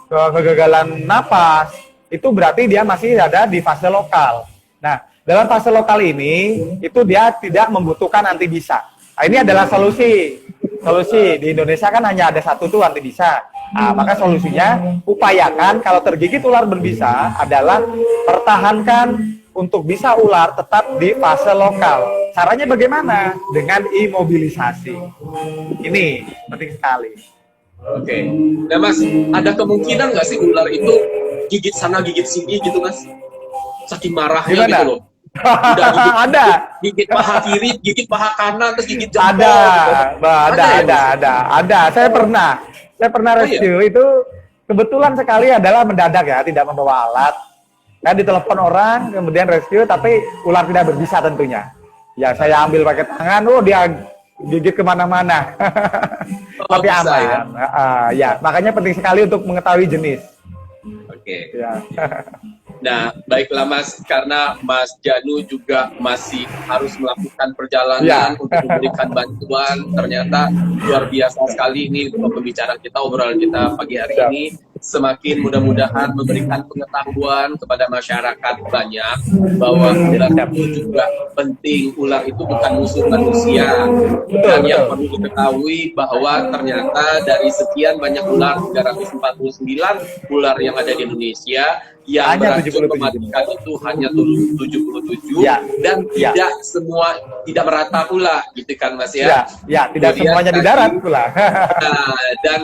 S2: kegagalan napas, itu berarti dia masih ada di fase lokal. Nah, dalam fase lokal ini, itu dia tidak membutuhkan antibisa. Nah, ini adalah solusi. Di Indonesia kan hanya ada satu tuh antibisa. Nah, maka solusinya upayakan kalau tergigit ular berbisa adalah pertahankan untuk bisa ular tetap di fase lokal. Caranya bagaimana? Dengan imobilisasi. Ini penting sekali.
S3: Oke. Nah, Mas, ada kemungkinan nggak sih ular itu gigit sana gigit sini gitu, Mas? Saking marahnya
S2: Gimana?
S3: gitu loh. Udah gigit,
S2: Ada.
S3: Gigit paha kiri, gigit paha kanan, terus gigit jempol.
S2: Ada. Saya pernah rescue itu kebetulan sekali adalah mendadak ya, tidak membawa alat. Saya ditelepon orang, kemudian rescue, tapi ular tidak berbisa tentunya. Ya, saya ambil pakai tangan, dia gigit kemana-mana. Tapi
S3: bisa,
S2: aman. Ya, makanya penting sekali untuk mengetahui jenis.
S3: Oke.
S2: Ya.
S3: Nah, baiklah Mas, karena Mas Janu juga masih harus melakukan perjalanan untuk memberikan bantuan. Ternyata luar biasa sekali ini pembicaraan kita, obrolan kita pagi hari ini. Semakin mudah-mudahan memberikan pengetahuan kepada masyarakat banyak bahwa ular itu juga penting. Ular itu bukan musuh manusia. Dan yang perlu diketahui bahwa ternyata dari sekian banyak ular, 349 ular yang ada di Indonesia, yang
S2: Hanya
S3: beracun
S2: 77
S3: mematikan itu hanya 77
S2: Ya.
S3: dan
S2: Ya.
S3: tidak semua, tidak merata pula gitu kan Mas
S2: Ya,
S3: ya.
S2: ya, tidak
S3: Kemudian
S2: semuanya di
S3: tadi,
S2: darat pula.
S3: dan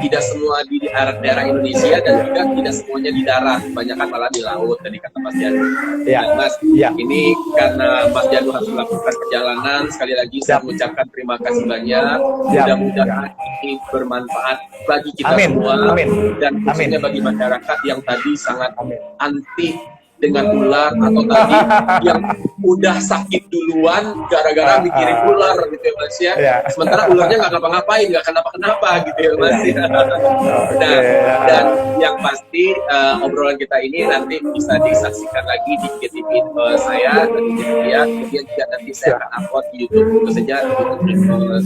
S3: tidak semua di daerah Indonesia dan juga tidak semuanya di darat, kebanyakan malah di laut tadi kata Mas Janu.
S2: Ya.
S3: Nah, Mas,
S2: Ya.
S3: ini karena Mas Janu harus melakukan perjalanan, sekali lagi saya
S2: Siap.
S3: mengucapkan terima kasih banyak.
S2: Siap.
S3: Mudah-mudahan ini bermanfaat bagi kita
S2: Amin.
S3: semua
S2: Amin.
S3: dan khususnya
S2: Amin.
S3: bagi masyarakat yang tadi sangat
S2: Amin.
S3: anti dengan ular atau tadi yang udah sakit duluan gara-gara mikirin ular gitu ya Mas ya.
S2: Ya.
S3: Sementara ularnya nggak ngapa-ngapain, nggak kenapa-kenapa gitu ya Mas.
S2: Ya.
S3: Nah,
S2: Oke.
S3: dan yang pasti obrolan kita ini nanti bisa disaksikan lagi di IGTV saya dan IGTV ya. Kemudian juga nanti saya akan upload di YouTube, tentu saja YouTube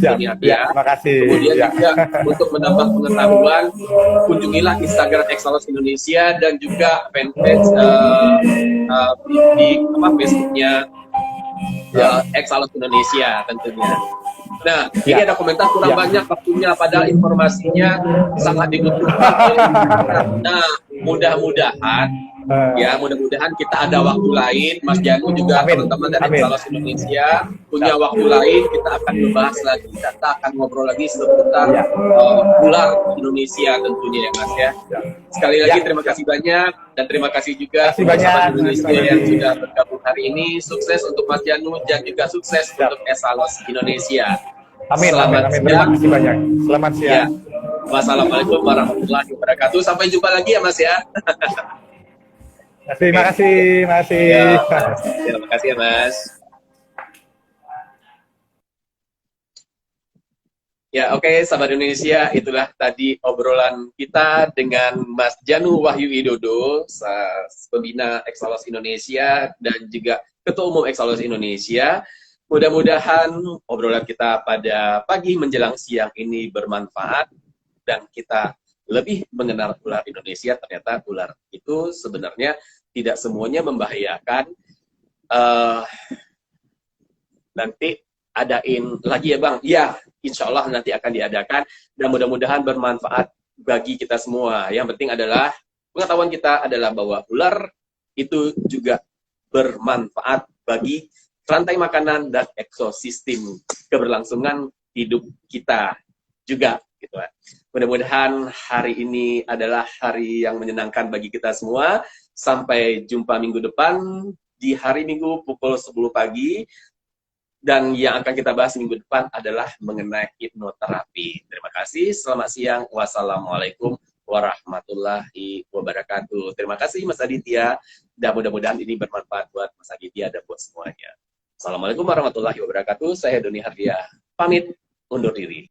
S2: Siap.
S3: Dunia
S2: Ya,
S3: Dia.
S2: terima kasih.
S3: Kemudian
S2: Ya.
S3: juga untuk menambah pengetahuan, kunjungilah Instagram Exalos Indonesia dan juga fanpage di Facebooknya Exalos Indonesia tentunya. Nah, ini ada komentar kurang banyak waktunya, padahal informasinya sangat dibutuhkan. Nah, mudah-mudahan mudah-mudahan kita ada waktu lain, Mas Janu juga
S2: Amin.
S3: teman-teman dari
S2: Amin.
S3: Exalos Indonesia punya waktu lain, kita akan membahas lagi, kita akan ngobrol lagi seputar ular Indonesia tentunya ya Mas ya. Sekali lagi terima kasih banyak dan terima kasih juga
S2: Terima kasih
S3: sahabat
S2: banyak.
S3: Indonesia yang sudah bergabung hari ini. Sukses untuk Mas Janu dan juga sukses untuk Exalos Indonesia.
S2: Amin.
S3: Selamat
S2: Amin. Terima
S3: siang.
S2: kasih banyak. Selamat
S3: Ya.
S2: siang.
S3: Wassalamualaikum warahmatullahi wabarakatuh. Sampai jumpa lagi ya Mas ya.
S2: Terima kasih. Terima kasih.
S3: Ya, terima kasih ya Mas. Ya, oke, sahabat Indonesia, itulah tadi obrolan kita dengan Mas Janu Wahyu Widodo, pembina Exalos Indonesia dan juga Ketua Umum Exalos Indonesia. Mudah-mudahan obrolan kita pada pagi menjelang siang ini bermanfaat dan kita lebih mengenal ular Indonesia. Ternyata ular itu sebenarnya tidak semuanya membahayakan. Nanti adain lagi ya Bang? Ya, insya Allah nanti akan diadakan dan mudah-mudahan bermanfaat bagi kita semua. Yang penting adalah pengetahuan kita adalah bahwa ular itu juga bermanfaat bagi rantai makanan dan ekosistem keberlangsungan hidup kita juga gitu. Mudah-mudahan hari ini adalah hari yang menyenangkan bagi kita semua. Sampai jumpa minggu depan di hari Minggu pukul 10 pagi. Dan yang akan kita bahas minggu depan adalah mengenai hipnoterapi. Terima kasih, selamat siang. Wassalamualaikum warahmatullahi wabarakatuh. Terima kasih Mas Aditya. Dan mudah-mudahan ini bermanfaat buat Mas Aditya dan buat semuanya. Assalamualaikum warahmatullahi wabarakatuh. Saya Doni Hardiah. Pamit undur diri.